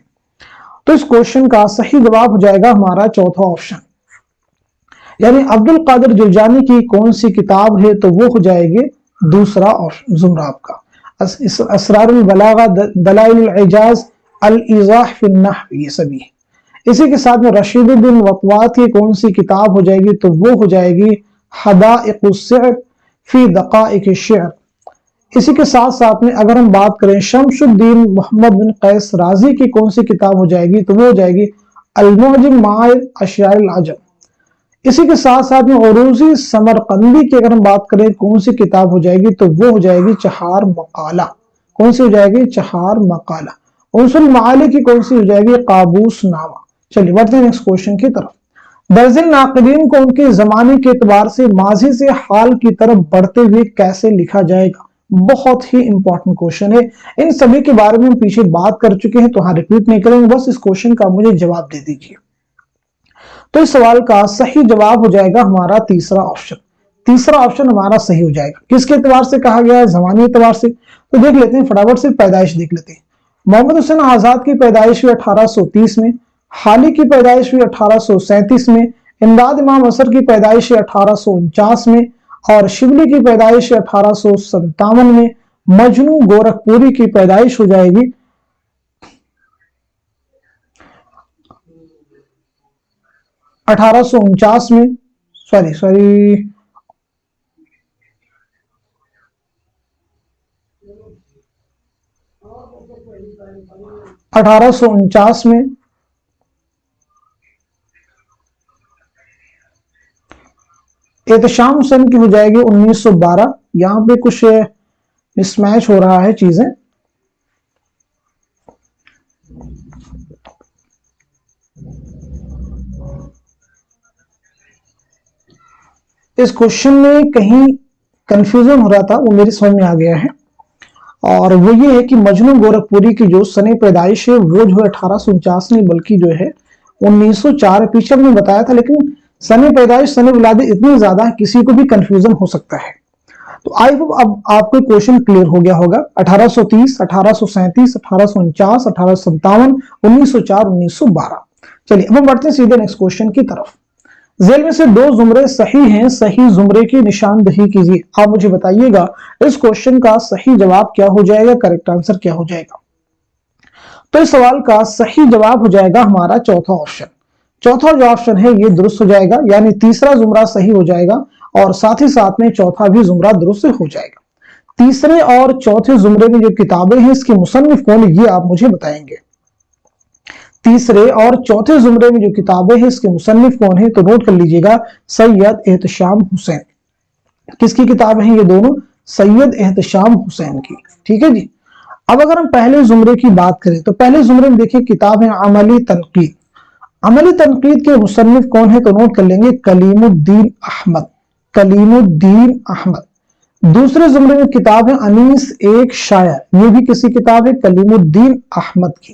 Speaker 1: तो इस क्वेश्चन का सही जवाब हो जाएगा हमारा चौथा ऑप्शन, यानी अब्दुल कादिर जिलजानी की कौन सी किताब है? तो वो हो जाएगी दूसरा ऑप्शन जुमरा आपका, असरारुल बलागा, दलाइल इजाज, अल इज़ाह फिन नहव, ये सभी है। इसी के साथ में रशीदुद्दीन वक़वात की कौन सी किताब हो जाएगी? तो वो हो जाएगी हदाइक़ उस्सैर फी दक़ाइक़ शेर। इसी के साथ साथ में अगर हम बात करें शमसुद्दीन मोहम्मद बिन कैस राजी की कौन सी किताब हो जाएगी? तो वो हो जाएगी अल-मुअज्जम माइल अशआर अल-अजम। इसी के साथ साथ में उरूज़ी समरकंदी की अगर हम बात करें कौन सी किताब हो जाएगी? तो वो हो जाएगी चहार मकाला। कौन सी हो जाएगी? चहार मकाला। उनसुल माली की कौन सी हो जाएगी? काबूसनामा। चलिए बढ़ते हैं नेक्स्ट क्वेश्चन की तरफ। दर्जिल नाक़िदीन को उनके जमाने के एतबार से माजी से हाल की तरफ बढ़ते हुए कैसे लिखा जाएगा? बहुत ही इंपॉर्टेंट क्वेश्चन है, इन सभी के बारे में हम पीछे बात कर चुके हैं, तो हाँ रिपीट नहीं करेंगे, बस इस क्वेश्चन का मुझे जवाब दे दीजिए। तो इस सवाल का सही जवाब हो जाएगा हमारा तीसरा ऑप्शन। तीसरा ऑप्शन हमारा सही हो जाएगा। किसके एतबार से कहा गया है? जमानी एतबार से। तो देख लेते हैं, फटाफट से पैदाइश देख लेते हैं। मोहम्मद हुसैन आजाद की पैदाइश हुई 1830 में, हाली की पैदाइश हुई 1837 में, इमदाद इमाम असर की पैदाइश हुई 1849 में, और शिबली की पैदाइश 1857 में, मजनू गोरखपुरी की पैदाइश हो जाएगी 1849 में, सॉरी 1849 में, एहतशाम हुसैन की हो जाएगी 1912। यहां पे कुछ मिसमैच हो रहा है चीजें, इस क्वेश्चन में कहीं कंफ्यूजन हो रहा था, वो मेरी समझ में आ गया है, और वो ये है कि मजनू गोरखपुरी की जो सने पैदाइश है वो जो है 1849 नहीं बल्कि जो है 1904। पीछे हमने बताया था, लेकिन सने पैदाइश सने विलादत इतनी ज्यादा है किसी को भी कंफ्यूजन हो सकता है। तो आई होप अब आपको क्वेश्चन क्लियर हो गया होगा। 1830, 1837, 1849, 1857, 1904, 1912। चलिए अब हम बढ़ते हैं सीधे नेक्स्ट क्वेश्चन की तरफ। जेल में से दो जुमरे सही हैं, सही जुमरे की निशानदही कीजिए। आप मुझे बताइएगा इस क्वेश्चन का सही जवाब क्या हो जाएगा, करेक्ट आंसर क्या हो जाएगा। तो इस सवाल का सही जवाब हो जाएगा हमारा चौथा ऑप्शन। चौथा जो ऑप्शन है ये दुरुस्त हो जाएगा, यानी तीसरा जुमरा सही हो जाएगा और साथ ही साथ में चौथा भी जुमरा दुरुस्त हो जाएगा। तीसरे और चौथे जुमरे में जो किताबें हैं इसके मुसन्निफ कौन, ये आप मुझे बताएंगे। तीसरे और चौथे जुमरे में जो किताबें हैं इसके मुसन्निफ कौन है? तो नोट कर लीजिएगा, सैयद एहतशाम हुसैन। किसकी किताब है ये दोनों? सैयद एहतशाम हुसैन की। ठीक है जी। अब अगर हम पहले जुमरे की बात करें तो पहले जुमरे में देखिए किताब है अमली तनकीद। अमली तनकीद के मुसन्निफ कौन है? तो नोट कर लेंगे कलीमुद्दीन अहमद। कलीमुद्दीन अहमद। दूसरे जुमरे में किताब है अनीस एक शायर, ये भी किसी किताब है कलीमुद्दीन अहमद की।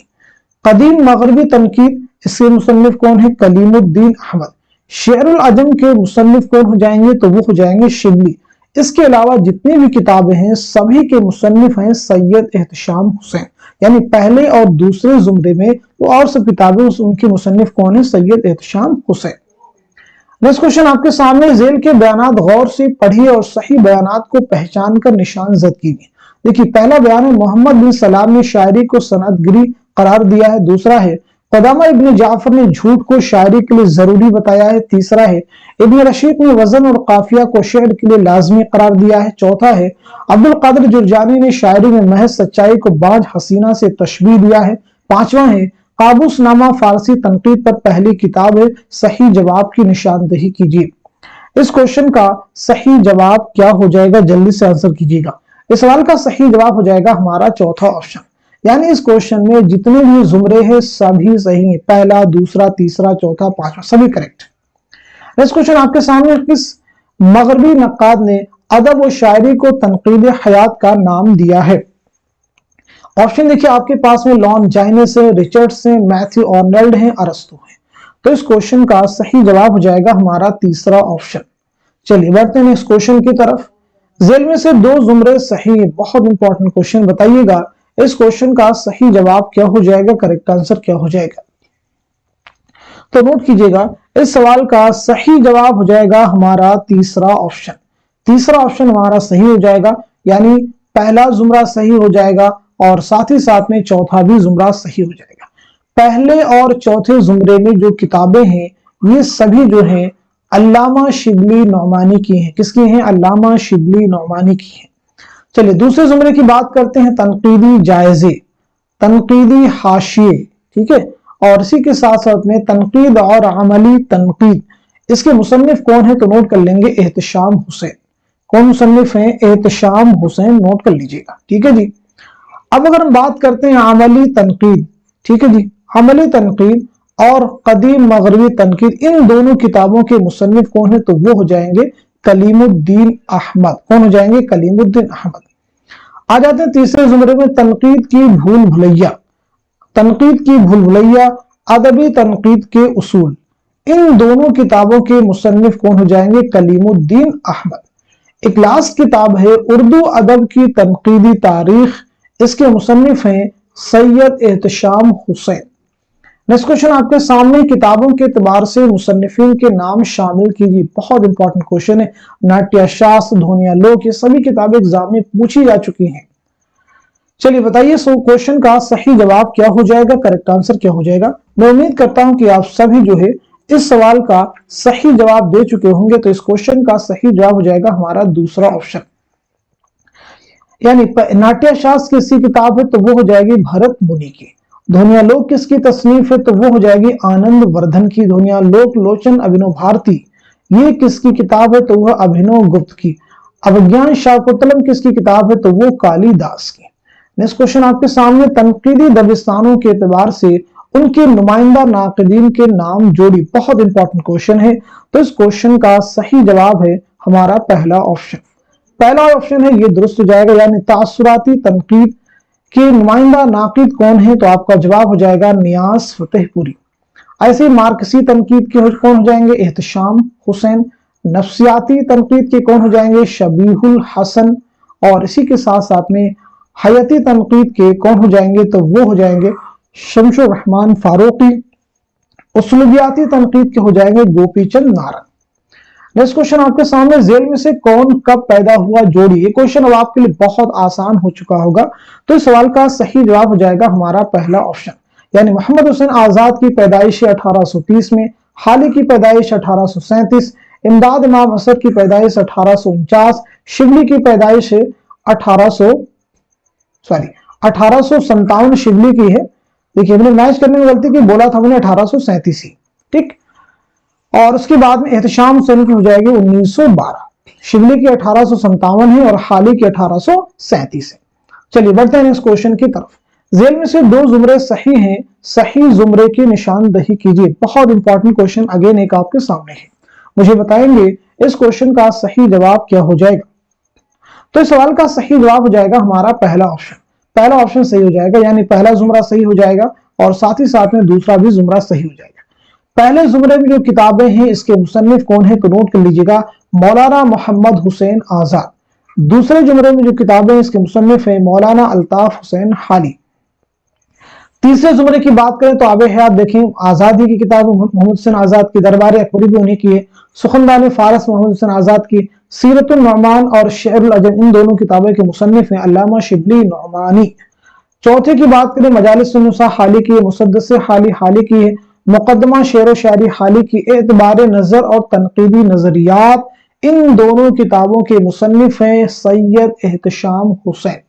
Speaker 1: कदीम मगरबी तनकीद, इसके मुसन्निफ कौन है? कलीमुद्दीन अहमद। शेरुल अजम के मुसन्निफ कौन हो जाएंगे? तो वो हो जाएंगे शिबली। इसके अलावा जितनी भी किताबें हैं सभी के मुसन्निफ हैं सैयद एहतशाम हुसैन, यानी पहले और दूसरे जुमरे में वो और सब किताबें उनके मुसन्निफ कौन है? सैयद एहतशाम हुसैन। नेक्स्ट क्वेश्चन आपके सामने, जेल के बयानात गौर से पढ़िए और सही बयानात को पहचान कर निशान जद कीजिए। देखिए, पहला बयान है मोहम्मद बिन सलाम ने शायरी को सनदगिरी करार दिया है। दूसरा है क़दामा इब्न जाफर ने झूठ को शायरी के लिए जरूरी बताया है। तीसरा है इब्न रशीद ने वजन और काफिया को शेर के लिए लाजमी करार दिया है। चौथा है अब्दुल कादिर जुरजानी ने शायरी में महज सच्चाई को बाज हसीना से तशबीह दिया है। पांचवा है काबूस नामा फारसी तनकीद पर पहली किताब है। सही जवाब की निशानदेही कीजिए। इस क्वेश्चन का सही जवाब क्या हो जाएगा? जल्दी से आंसर कीजिएगा। इस सवाल का सही जवाब हो जाएगा हमारा चौथा ऑप्शन, यानी इस क्वेश्चन में जितने भी जुमरे हैं सभी सही है। पहला, दूसरा, तीसरा, चौथा, पांचवा सभी करेक्ट। नेक्स्ट क्वेश्चन आपके सामने, किस मगरबी नक्काद ने अदब और शायरी को तनकीद हयात का नाम दिया है? ऑप्शन देखिए आपके पास में लॉन्जाइनस है, रिचर्ड्स है, मैथ्यू आर्नल्ड है, अरस्तु है। तो इस क्वेश्चन का सही जवाब हो जाएगा हमारा तीसरा ऑप्शन। चलिए बढ़ते हैं इस क्वेश्चन की तरफ। जेल में से दो जुमरे सही है, बहुत इंपॉर्टेंट क्वेश्चन, बताइएगा इस क्वेश्चन का सही जवाब क्या हो जाएगा? करेक्ट आंसर क्या हो जाएगा? तो नोट कीजिएगा, इस सवाल का सही जवाब हो जाएगा हमारा तीसरा ऑप्शन। तीसरा ऑप्शन हमारा सही हो जाएगा, यानी पहला जुमरा सही हो जाएगा और साथ ही साथ में चौथा भी जुमरा सही हो जाएगा। पहले और चौथे जुमरे में जो किताबें हैं ये सभी जो है अल्लामा शिबली नौमानी की हैं। किसकी हैं? अल्लामा शिबली नौमानी की हैं। चलिए दूसरे जुमरे की बात करते हैं, तनकीदी जायजे, तनकीदी हाशिए, ठीक है, और इसी के साथ साथ में तनकीद और अमली तनकीद। इसके मुसन्निफ कौन है? तो नोट कर लेंगे एहतशाम हुसैन। कौन मुसन्निफ है? एहतशाम हुसैन, नोट कर लीजिएगा, ठीक है जी। अब अगर हम बात करते हैं अमली तनकीद, ठीक है जी, अमली तनकीद और कदीम मगरबी तनकीद, इन दोनों किताबों के मुसन्निफ कौन है? तो वो हो जाएंगे कलीमुद्दीन अहमद। कौन हो जाएंगे? कलीमुद्दीन अहमद। आ जाते हैं तीसरे जुमरे में, तनकीद की भूल भुलैया, तनकीद की भूल भुलैया, अदबी तनकीद के उसूल। इन दोनों किताबों के मुसन्निफ कौन हो जाएंगे? कलीमुद्दीन अहमद। एक लास्ट किताब है उर्दू अदब की तनकीदी तारीख, इसके मुसन्निफ हैं सैयद एहतशाम हुसैन। नेक्स्ट क्वेश्चन आपके सामने, किताबों के एतबार से मुसन्निफिन के नाम शामिल कीजिए। बहुत इंपॉर्टेंट क्वेश्चन है। नाट्यशास्त्र, ध्वन्यालोक, ये सभी किताबें एग्जाम में पूछी जा चुकी हैं। चलिए बताइए क्वेश्चन का सही जवाब क्या हो जाएगा? करेक्ट आंसर क्या हो जाएगा? मैं उम्मीद करता हूं कि आप सभी जो है इस सवाल का सही जवाब दे चुके होंगे। तो इस क्वेश्चन का सही जवाब हो जाएगा हमारा दूसरा ऑप्शन, यानी नाट्यशास्त्र किसकी किताब है? तो वो हो जाएगी भरत मुनि की। ध्वन्यालोक किसकी तसनीफ है? तो वो हो जाएगी आनंद वर्धन की। ध्वन्यालोक लोचन अभिनव भारती, ये किसकी किताब है? तो वह अभिनव गुप्त की। अभिज्ञान शाकुंतलम किसकी किताब है? तो वो कालिदास की। नेक्स्ट क्वेश्चन आपके सामने, तनकीदी दबिस्तानों के एतबार से उनके नुमाइंदा नाक़दीन के नाम जोड़ी। बहुत इंपॉर्टेंट क्वेश्चन है। तो इस क्वेश्चन का सही जवाब है हमारा पहला ऑप्शन। पहला ऑप्शन है ये दुरुस्त हो जाएगा, यानी तासुराती तनकीद के नुमाइंदा नाकिद कौन है? तो आपका जवाब हो जाएगा नियाज फतेहपुरी। ऐसे ही मार्कसी तनकीद के कौन हो जाएंगे? एहतशाम हुसैन। नफ्सियाती तनकीद के कौन हो जाएंगे? शबीहुल हसन। और इसी के साथ साथ में हयती तनकीद के कौन हो जाएंगे? तो वो हो जाएंगे शमशुर रहमान फारूकी। उसलूबियाती तनकीद के हो जाएंगे गोपीचंद नारंग। नेक्स्ट क्वेश्चन आपके सामने, जेल में से कौन कब पैदा हुआ जोड़ी। ये क्वेश्चन अब आपके लिए बहुत आसान हो चुका होगा। तो इस सवाल का सही जवाब हो जाएगा हमारा पहला ऑप्शन, यानी मोहम्मद हुसैन आजाद की पैदाइश 1830 में, हाली की पैदाइश 1837, इमदाद इमाम असद की पैदाइश 1849, शिबली की पैदाइश 1857 शिबली की है। देखिए मैंने मैच करने में गलती की, बोला था मैंने 1837 ही, ठीक। और उसके बाद में एहतशाम हुसैन की हो जाएगी 1912, शिबली की 1857 है और हाली की 1837 है। चलिए बढ़ते हैं इस क्वेश्चन की तरफ। जेल में से दो जुमरे सही हैं, सही जुमरे की निशानदही कीजिए। बहुत इंपॉर्टेंट क्वेश्चन अगेन एक आपके सामने है, मुझे बताएंगे इस क्वेश्चन का सही जवाब क्या हो जाएगा। تو اس سوال کا صحیح جواب ہو جائے گا ہمارا پہلا آپشن. پہلا آپشن صحیح ہو جائے گا, یعنی پہلا زمرہ صحیح ہو جائے گا اور ساتھ ہی ساتھ میں دوسرا بھی زمرہ صحیح ہو جائے گا. پہلے زمرے میں جو کتابیں ہیں اس کے مصنف کون ہیں تو نوٹ کر لیجیے گا, مولانا محمد حسین آزاد. دوسرے زمرے میں جو کتابیں اس کے مصنف ہیں مولانا الطاف حسین حالی. تیسرے زمرے کی بات کریں تو آب حیات دیکھیں آزادی کی کتاب محمد حسین آزاد کی, دربار اکبری بھی انہیں کی ہے, سخندان فارس محمد حسین آزاد کی, سیرت النعمان اور شعر العجم ان دونوں کتابوں کے مصنف ہیں علامہ شبلی نعمانی. چوتھے کی بات کریں مجالس النساء حالی کی ہے, مسدس حالی کی ہے, مقدمہ شعر و شاعری حالی کی, اعتبار نظر اور تنقیدی نظریات ان دونوں کتابوں کے مصنف ہیں سید احتشام حسین.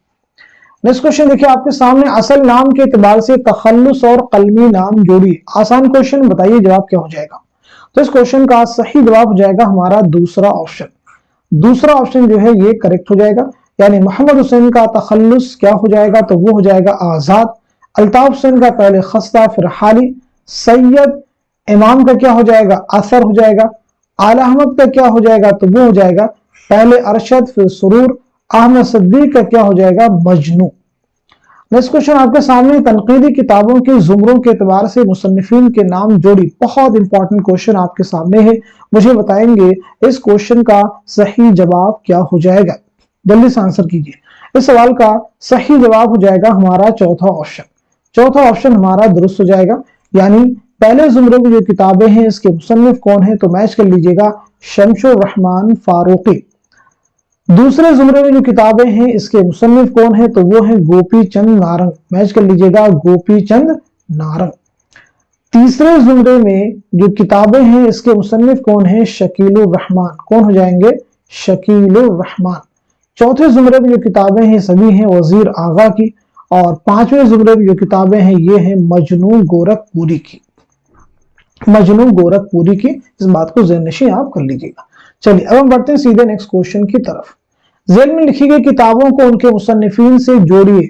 Speaker 1: نیکسٹ کوشچن دیکھیں آپ کے سامنے, اصل نام کے اعتبار سے تخلص اور قلمی نام جوڑی. آسان کوشچن, بتائیے جواب کیا ہو جائے گا. تو اس کوشچن کا صحیح جواب ہو جائے گا ہمارا دوسرا آپشن. دوسرا آپشن جو ہے یہ کریکٹ ہو جائے گا, یعنی محمد حسین کا تخلص کیا ہو جائے گا تو وہ ہو جائے گا آزاد, الطاف حسین کا پہلے خستہ پھر حالی, سید امام کا کیا ہو جائے گا اثر ہو جائے گا, اعلی احمد کا کیا ہو جائے گا تو وہ ہو جائے گا پہلے ارشد پھر سرور, احمد صدیق کا کیا ہو جائے گا مجنو. نیکسٹ کوشچن آپ کے سامنے, تنقیدی کتابوں کے زمروں کے اعتبار سے مصنفین کے نام جوڑی. بہت امپورٹنٹ کوشچن آپ کے سامنے ہے, مجھے بتائیں گے اس کوشچن کا صحیح جواب کیا ہو جائے گا. جلدی سے آنسر کیجئے. اس سوال کا صحیح جواب ہو جائے گا ہمارا چوتھا آپشن. چوتھا آپشن ہمارا درست ہو جائے گا, یعنی پہلے زمرے میں جو کتابیں ہیں اس کے مصنف کون ہیں تو میچ کر لیجئے گا شمس الرحمن فاروقی. دوسرے زمرے میں جو کتابیں ہیں اس کے مصنف کون ہیں تو وہ ہیں گوپی چند نارنگ. میچ کر لیجئے گا گوپی چند نارنگ. تیسرے زمرے میں جو کتابیں ہیں اس کے مصنف کون ہیں شکیل الرحمن. کون ہو جائیں گے شکیل الرحمن. چوتھے زمرے میں جو کتابیں ہیں سبھی ہیں وزیر آغا کی, اور پانچویں زمرے میں جو کتابیں ہیں یہ ہیں مجنون گورکھپوری کی. مجنون گورکھپوری کی, اس بات کو ذہن نشین آپ کر لیجئے گا. چلیے اب ہم بڑھتے ہیں سیدھے نیکسٹ کوشچن کی طرف. ذیل میں لکھی گئی کتابوں کو ان کے مصنفین سے جوڑیے.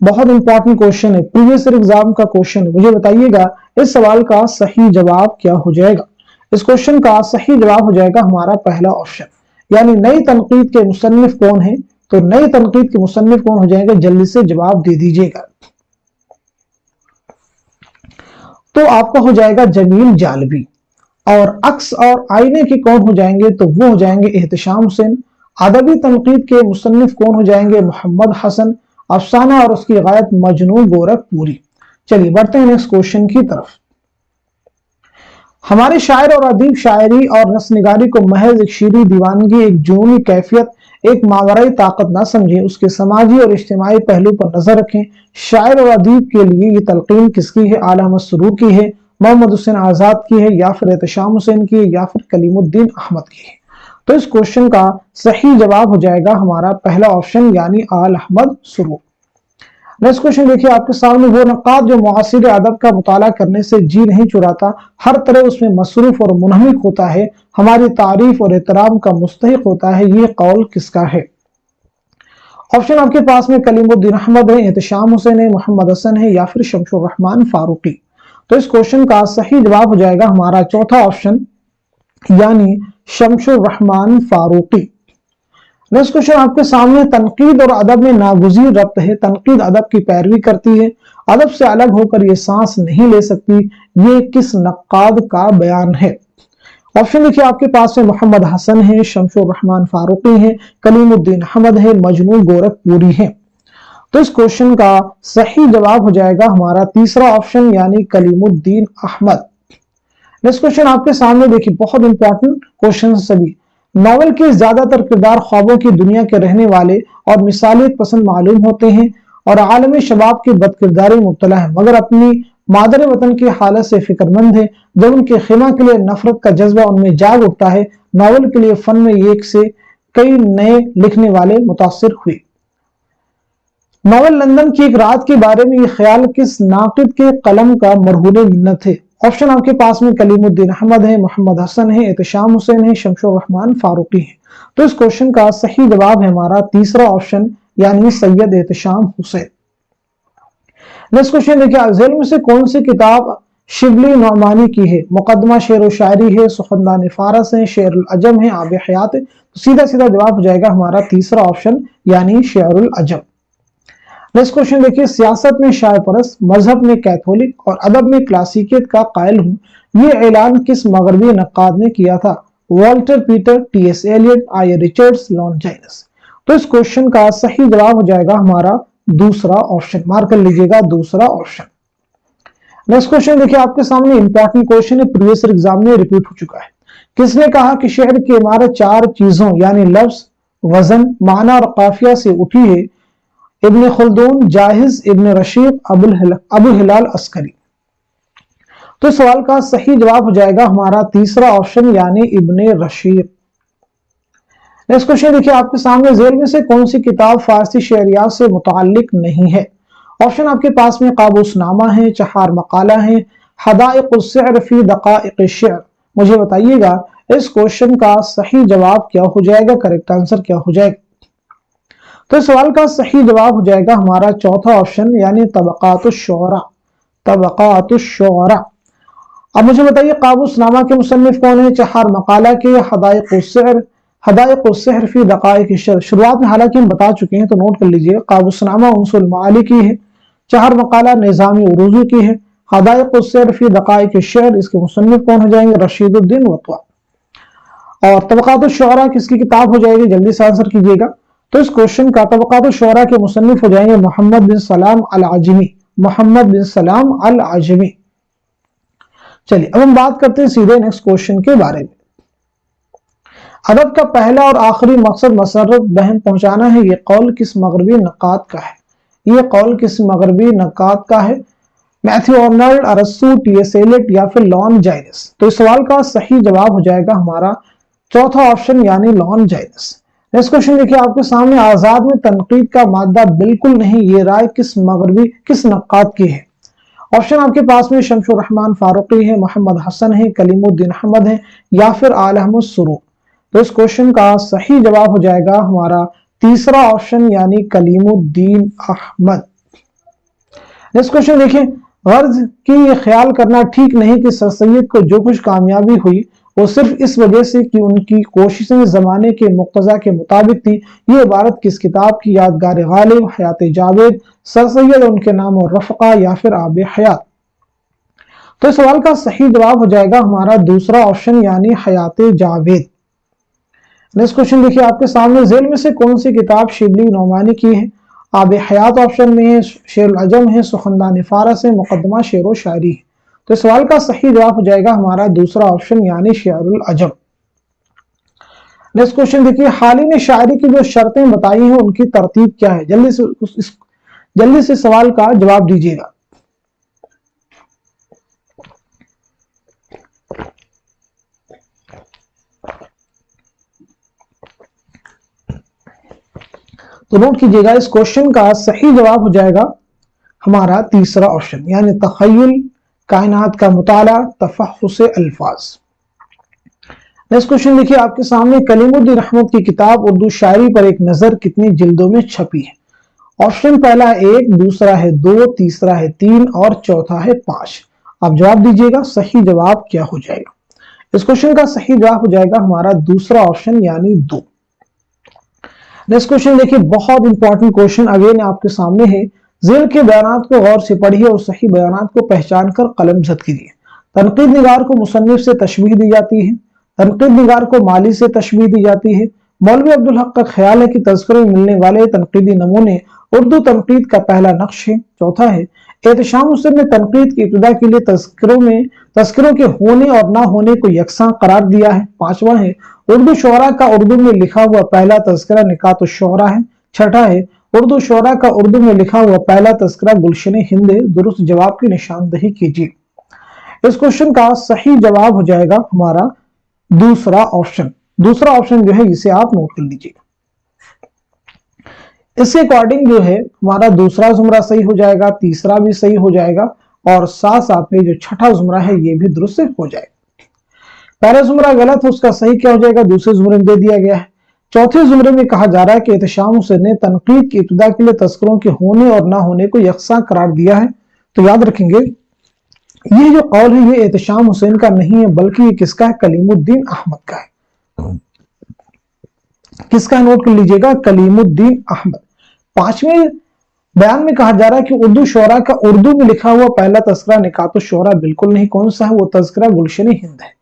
Speaker 1: بہت امپورٹنٹ کوشچن ہے, پریویس ایگزام کا کوشچن ہے. مجھے بتائیے گا اس سوال کا صحیح جواب کیا ہو جائے گا. اس کوشچن کا صحیح جواب ہو جائے گا ہمارا پہلا آپشن, یعنی نئی تنقید کے مصنف کون ہیں تو نئی تنقید کے مصنف کون ہو جائیں گے, جلدی سے جواب دے دیجئے گا. تو آپ کا ہو جائے گا جمیل جالبی. اور عکس اور آئینے کے کون ہو جائیں گے تو وہ ہو جائیں گے احتشام حسین. ادبی تنقید کے مصنف کون ہو جائیں گے محمد حسن. افسانہ اور اس کی غایت مجنون گورکھپوری. چلیے بڑھتے ہیں نیکسٹ کوشچن کی طرف. ہمارے شاعر اور ادیب شاعری اور نثر نگاری کو محض ایک شعری دیوانگی, ایک جنونی کیفیت, ایک ماورائی طاقت نہ سمجھیں, اس کے سماجی اور اجتماعی پہلو پر نظر رکھیں. شاعر اور ادیب کے لیے یہ تلقین کس کی ہے, اعلی احمد سرور کی ہے, محمد حسین آزاد کی ہے, یا پھر احتشام حسین کی ہے, یا پھر کلیم الدین احمد کی ہے. تو اس کوشچن کا صحیح جواب ہو جائے گا ہمارا پہلا آپشن, یعنی اعلی احمد سرور. نیکسٹ کوشچن دیکھیے آپ کے سامنے, وہ نقاد جو معاصر ادب کا مطالعہ کرنے سے جی نہیں چراتا, ہر طرح اس میں مصروف اور منہمک ہوتا ہے, ہماری تعریف اور احترام کا مستحق ہوتا ہے, یہ قول کس کا ہے. آپشن آپ کے پاس میں کلیم الدین احمد ہے, احتشام حسین ہے, محمد حسن ہے, یا پھر شمس الرحمن فاروقی. تو اس کوشچن کا صحیح جواب ہو جائے گا ہمارا چوتھا آپشن, یعنی شمس الرحمن فاروقی. نیکسٹ کوشچن آپ کے سامنے, تنقید اور ادب میں ناگزیر ربط ہے. تنقید ادب کی پیروی کرتی ہے, ادب سے الگ ہو کر یہ سانس نہیں لے سکتی. یہ کس نقاد کا بیان ہے. آپشن دیکھیے آپ کے پاس میں محمد حسن ہے, شمس الرحمن فاروقی ہے, کلیم الدین احمد ہے, مجنون گورکھپوری ہے. تو اس کوشچن کا صحیح جواب ہو جائے گا ہمارا تیسرا آپشن, یعنی کلیم الدین احمد. نیکسٹ کوشچن آپ کے سامنے دیکھیے, بہت امپورٹنٹ کوشچن سبھی. ناول کے زیادہ تر کردار خوابوں کی دنیا کے رہنے والے اور مثالیت پسند معلوم ہوتے ہیں, اور عالم شباب کی بد کرداری مبتلا ہے, مگر اپنی مادر وطن کی حالت سے فکر مند ہے. جب ان کے خیمہ کے لیے نفرت کا جذبہ ان میں جاگ اٹھتا ہے, ناول کے لیے فن میں ایک سے کئی نئے لکھنے والے متاثر ہوئے. ناول لندن کی ایک رات کے بارے میں یہ خیال کس ناقد کے قلم کا مرہون منت ہے. آپشن آپ کے پاس میں کلیم الدین احمد ہے, محمد حسن ہے, احتشام حسین ہے, شمس الرحمن فاروقی ہے. تو اس کوشچن کا صحیح جواب ہے ہمارا تیسرا آپشن, یعنی سید احتشام حسین. نیکسٹ کوشچن دیکھیے, ذیل میں سے کون سی کتاب शिबली नौमानी की है, मुकदमा शेर व शायरी है, सुखनदान फारस है, शेरुल अजम है, आब हयात है। तो सीधा सीधा जवाब हो जाएगा हमारा तीसरा ऑप्शन यानी शेरुल अजम। नेक्स्ट क्वेश्चन देखिए, सियासत में शाय परस्त, मजहब में कैथोलिक और अदब में क्लासिकियत का कायल हूँ, ये ऐलान किस मगरबी नक्काद ने किया था? Walter Peter, T.S.. एलियट, आई. रिचर्ड्स, लॉन्जाइनस। तो इस क्वेश्चन का सही जवाब हो जाएगा हमारा दूसरा ऑप्शन, मार्क कर लीजिएगा दूसरा ऑप्शन। नेक्स्ट क्वेश्चन देखिए, आपके सामने इंपॉर्टेंट क्वेश्चन है, प्रीवियस एग्जाम में रिपीट हो चुका है। किसने कहा कि शहर की इमारत चार चीजों यानी लफ्ज, वजन, माना और काफिया से उठी है? इब्न खुल्दून, जाहिज, इब्न रशीद, अबू हिलाल अस्करी। तो सवाल का सही जवाब हो जाएगा हमारा तीसरा ऑप्शन यानी इब्न रशीद। नेक्स्ट क्वेश्चन देखिए, आपके सामने जेल में से कौन सी किताब फारसी शहरियात से मुताल्लिक नहीं है? ऑप्शन आपके पास में काबूसनामा है, चहार मकाला है, हदाइक़ुश्शिअर फी दक़ाइक़िश्शिअर। मुझे बताइएगा इस क्वेश्चन का सही जवाब क्या हो जाएगा, करेक्ट आंसर क्या हो जाएगा? तो सवाल का सही जवाब हो जाएगा हमारा चौथा ऑप्शन यानी तबक़ातुश्शुअरा, तबक़ातुश्शुअरा। अब मुझे बताइए काबूसनामा के मुसन्निफ कौन है? चहार मकाला के हदाइक़ुश्शिअर फी दक़ाइक़िश्शिअर। शुरुआत में हालांकि हम बता चुके हैं तो नोट कर लीजिए, काबूसनामा उन्सुल माली की है, चहार मकाला निज़ामी उरूज़ी की है, हदाइक़ुश्शिअर फी दक़ाइक़िश्शिअर इसके मुसन्निफ कौन हो जाएंगे? रशीदुद्दीन वतवा। और तबक़ातुश्शुअरा किसकी किताब हो जाएगी? जल्दी से आंसर कीजिएगा। तो इस क्वेश्चन का तबक़ातुश्शुअरा के मुसन्निफ हो जाएंगे मोहम्मद बिन सलाम अल आजमी, मोहम्मद बिन सलाम अल आजमी। चलिए अब हम बात करते हैं सीधे नेक्स्ट क्वेश्चन के बारे में। अदब का पहला और आखिरी मकसद मसरत बहम पहुंचाना है, ये कौल किस मगरबी नक्काद का है? ये कौल किस मगरबी नक्काद का है? मैथ्यू आर्नल्ड, अरस्तू, टी.एस. एलियट या फिर लॉन्जाइनस। तो इस सवाल का सही जवाब हो जाएगा हमारा चौथा ऑप्शन यानी लॉन्जाइनस। नेक्स्ट क्वेश्चन देखिए, आपके सामने आजाद में तनकीद का मादा बिल्कुल नहीं, ये राय किस नक्काद की है? ऑप्शन आपके पास में शमशुर रहमान फारूकी है, मोहम्मद हसन है, कलीमुद्दीन अहमद है या फिर आल अहमद सुरूर। तो इस क्वेश्चन का सही जवाब हो जाएगा हमारा तीसरा ऑप्शन यानी कलीमुद्दीन अहमद। नेक्स्ट क्वेश्चन देखिए, गर्ज की ये ख्याल करना ठीक नहीं कि सर सैयद को जो कुछ कामयाबी हुई वो सिर्फ इस वजह से कि उनकी कोशिशें जमाने के मुक्तजा के मुताबिक थी। ये इबारत किस किताब की? यादगार गालिब, हयात जावेद, सर सैयद उनके नाम और रफ़क़ा या फिर आब हयात। तो इस सवाल का सही जवाब हो जाएगा हमारा दूसरा ऑप्शन यानी हयात जावेद। नेक्स्ट क्वेश्चन देखिए, आपके सामने जेल में से कौन सी किताब शिबली नौमानी की है? आब हयात ऑप्शन में है, शेरुल अजम है, सुखनदान फारस है, मुकदमा शेर व शायरी है। तो सवाल का सही जवाब हो जाएगा हमारा दूसरा ऑप्शन यानी शेरुल अजम। नेक्स्ट क्वेश्चन देखिए, हाल ही में शायरी की जो शर्तें बताई हैं उनकी तरतीब क्या है? जल्दी से सवाल का जवाब दीजिएगा। तो नोट कीजिएगा, इस क्वेश्चन का सही जवाब हो जाएगा हमारा तीसरा ऑप्शन यानी तखय्युल, कायनात का मुताला, तफहुस अल्फाज। नेक्स्ट क्वेश्चन देखिए, आपके सामने कलीमुद्दीन अहमद की किताब उर्दू शायरी पर एक नजर कितनी जिल्दों में छपी है? ऑप्शन पहला है 1, दूसरा है 2, तीसरा है 3 और चौथा है 5। आप जवाब दीजिएगा सही जवाब क्या हो जाएगा? इस क्वेश्चन का सही जवाब हो जाएगा हमारा दूसरा ऑप्शन यानी 2। नेक्स्ट क्वेश्चन देखिए, बहुत इंपॉर्टेंट क्वेश्चन अगेन आपके सामने है। जेल के बयानात को गौर से पढ़िए और सही बयानात को पहचान कर कलम जद कीजिए। तनकीद निगार को मुसन्निफ से तशबीह दी जाती है, तनकीद निगार को माली से तशबीह दी जाती है। मौलवी अब्दुल हक का ख्याल है कि तज़किरों में मिलने वाले तनकीदी नमूने उर्दू तनकीद का पहला नक्श है। चौथा है, एहतशाम हुसैन ने तनकीद की इब्तिदा के लिए तज़किरों के होने और ना होने को यकसां करार दिया है। पांचवा है, उर्दू शुअरा का उर्दू में लिखा हुआ पहला तज़किरा निकातुश्शुअरा है। छठा है, उर्दू शुअरा का उर्दू में लिखा हुआ पहला तज़किरा गुलशन हिंद है। दुरुस्त जवाब की निशानदही कीजिए। इस क्वेश्चन का सही जवाब हो जाएगा हमारा दूसरा ऑप्शन। दूसरा ऑप्शन जो है इसे आप नोट कर लीजिए। इसके अकॉर्डिंग जो है हमारा दूसरा जुमरा सही हो जाएगा, तीसरा भी सही हो जाएगा और साथ साथ में जो छठा जुमरा है ये भी दुरुस्त हो जाएगा। पहला जुमरा गलत है, उसका सही क्या हो जाएगा? दूसरे जुमरे में दे दिया गया है। चौथे जुमरे में कहा जा रहा है कि एहतशाम हुसैन ने तनकीद की इब्तिदा के लिए तज़किरों के होने और ना होने को यकसां करार दिया है। तो याद रखेंगे یہ جو قول ہے یہ احتشام حسین کا نہیں ہے بلکہ یہ کس کا ہے؟ کلیم الدین احمد کا ہے۔ کس کا نوٹ کر لیجئے گا؟ کلیم الدین احمد۔ پانچویں بیان میں کہا جا رہا ہے کہ اردو شعراء کا اردو میں لکھا ہوا پہلا تذکرہ نکات الشعراء بالکل نہیں، کون سا ہے؟ وہ تذکرہ گلشن ہند ہے۔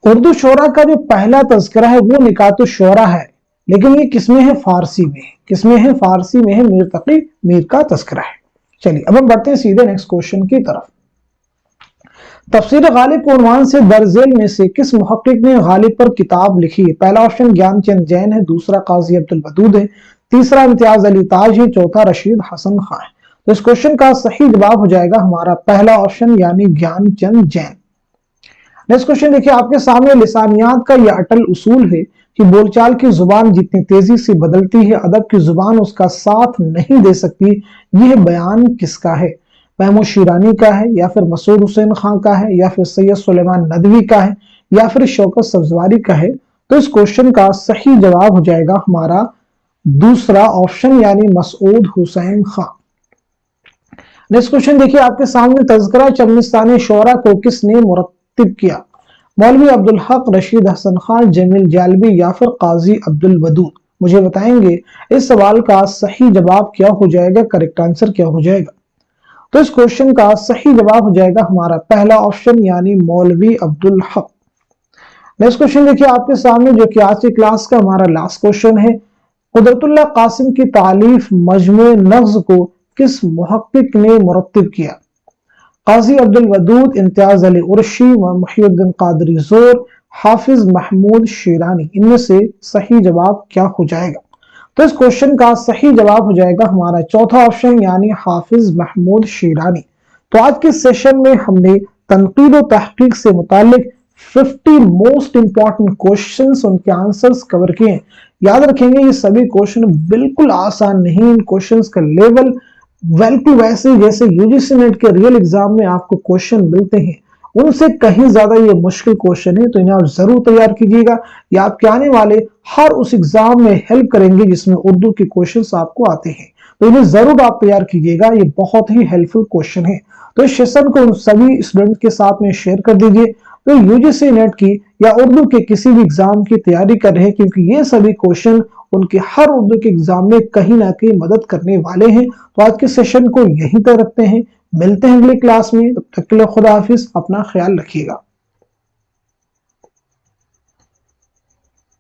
Speaker 1: اردو شعراء کا جو پہلا تذکرہ ہے وہ نکات الشعراء ہے، لیکن یہ کس میں ہے؟ فارسی میں ہے۔ کس میں ہے؟ فارسی میں ہے، میر تقی میر کا تذکرہ ہے۔ چلیے اب ہم بڑھتے ہیں سیدھے نیکسٹ کوشچن کی طرف۔ تفسیر غالب کو عنوان سے درذیل میں سے کس محقق نے غالب پر کتاب لکھی ہے؟ پہلا آپشن گیان چند جین ہے، دوسرا قاضی عبدالودود ہے، تیسرا امتیاز علی تاج ہے، چوتھا رشید حسن خان ہے۔ تو اس کوشچن کا صحیح جواب ہو جائے گا ہمارا پہلا آپشن یعنی گیان چند جین۔ نیکسٹ کوشچن دیکھیں آپ کے سامنے، لسانیات کا یہ اٹل اصول ہے کہ بول چال کی زبان جتنی تیزی سے بدلتی ہے ادب کی زبان اس کا ساتھ نہیں دے سکتی۔ یہ بیان کس کا ہے؟ محمود شیرانی کا ہے، یا پھر مسعود حسین خان کا ہے، یا پھر سید سلیمان ندوی کا ہے، یا پھر شوکت سبزواری کا ہے؟ تو اس کوشچن کا صحیح جواب ہو جائے گا ہمارا دوسرا آپشن یعنی مسعود حسین خان۔ نیکسٹ کوشچن دیکھیے آپ کے سامنے، تذکرہ چمنستان شعراء کو کس نے مرتب کیا؟ مولوی عبدالحق، رشید حسن خان، جمیل جالبی، یا پھر قاضی عبدالودود؟ مجھے بتائیں گے اس سوال کا صحیح جواب کیا ہو جائے گا، کریکٹ آنسر کیا ہو جائے گا؟ تو اس کوشچن کا صحیح جواب ہو جائے گا ہمارا پہلا آپشن یعنی مولوی عبدالحق۔ نیکسٹ کوشچن دیکھیے آپ کے سامنے جو کہ آج کی کلاس کا ہمارا لاسٹ کوشچن ہے، قدرت اللہ قاسم کی تالیف مجموع نغز کو کس محقق نے مرتب کیا؟ قاضی عبدالودود، امتیاز علی عرشی، محی الدین قادری زور، حافظ محمود شیرانی؟ ان میں سے صحیح جواب کیا ہو جائے گا؟ تو اس کوشچن کا صحیح جواب ہو جائے گا ہمارا چوتھا آپشن یعنی حافظ محمود شیرانی۔ تو آج کے سیشن میں ہم نے تنقید و تحقیق سے متعلق 50 موسٹ امپورٹنٹ کوشچنز ان کے آنسرز کور کیے ہیں۔ یاد رکھیں گے یہ سبھی کوشچن بالکل آسان نہیں، ان کوشچنز کا لیول بالکل ویسے جیسے یو جی سی نیٹ کے ریئل ایگزام میں آپ کو کوشچن ملتے ہیں ان سے کہیں زیادہ یہ مشکل کوشچن ہے، تو انہیں آپ ضرور تیار کیجیے گا۔ یہ آپ کے آنے والے ہر اس ایگزام میں ہیلپ کریں گے جس میں اردو کے کوشچنز آپ کو آتے ہیں، تو انہیں ضرور آپ تیار کیجیے گا، یہ بہت ہی ہیلپفل کوشچن ہے۔ تو اس سیشن کو ان سبھی اسٹوڈنٹ کے ساتھ میں شیئر کر دیجیے تو یو جی سی نیٹ کی یا اردو کے کسی بھی ایگزام کی تیاری کر رہے ہیں، کیونکہ یہ سبھی کوشچن ان کے ہر اردو کے ایگزام میں کہیں نہ کہیں مدد کرنے والے ہیں۔ تو آج کے سیشن کو یہیں تک رکھتے ہیں، ملتے ہیں اگلی کلاس میں، تب تک کے لیے خدا حافظ، اپنا خیال رکھیے گا۔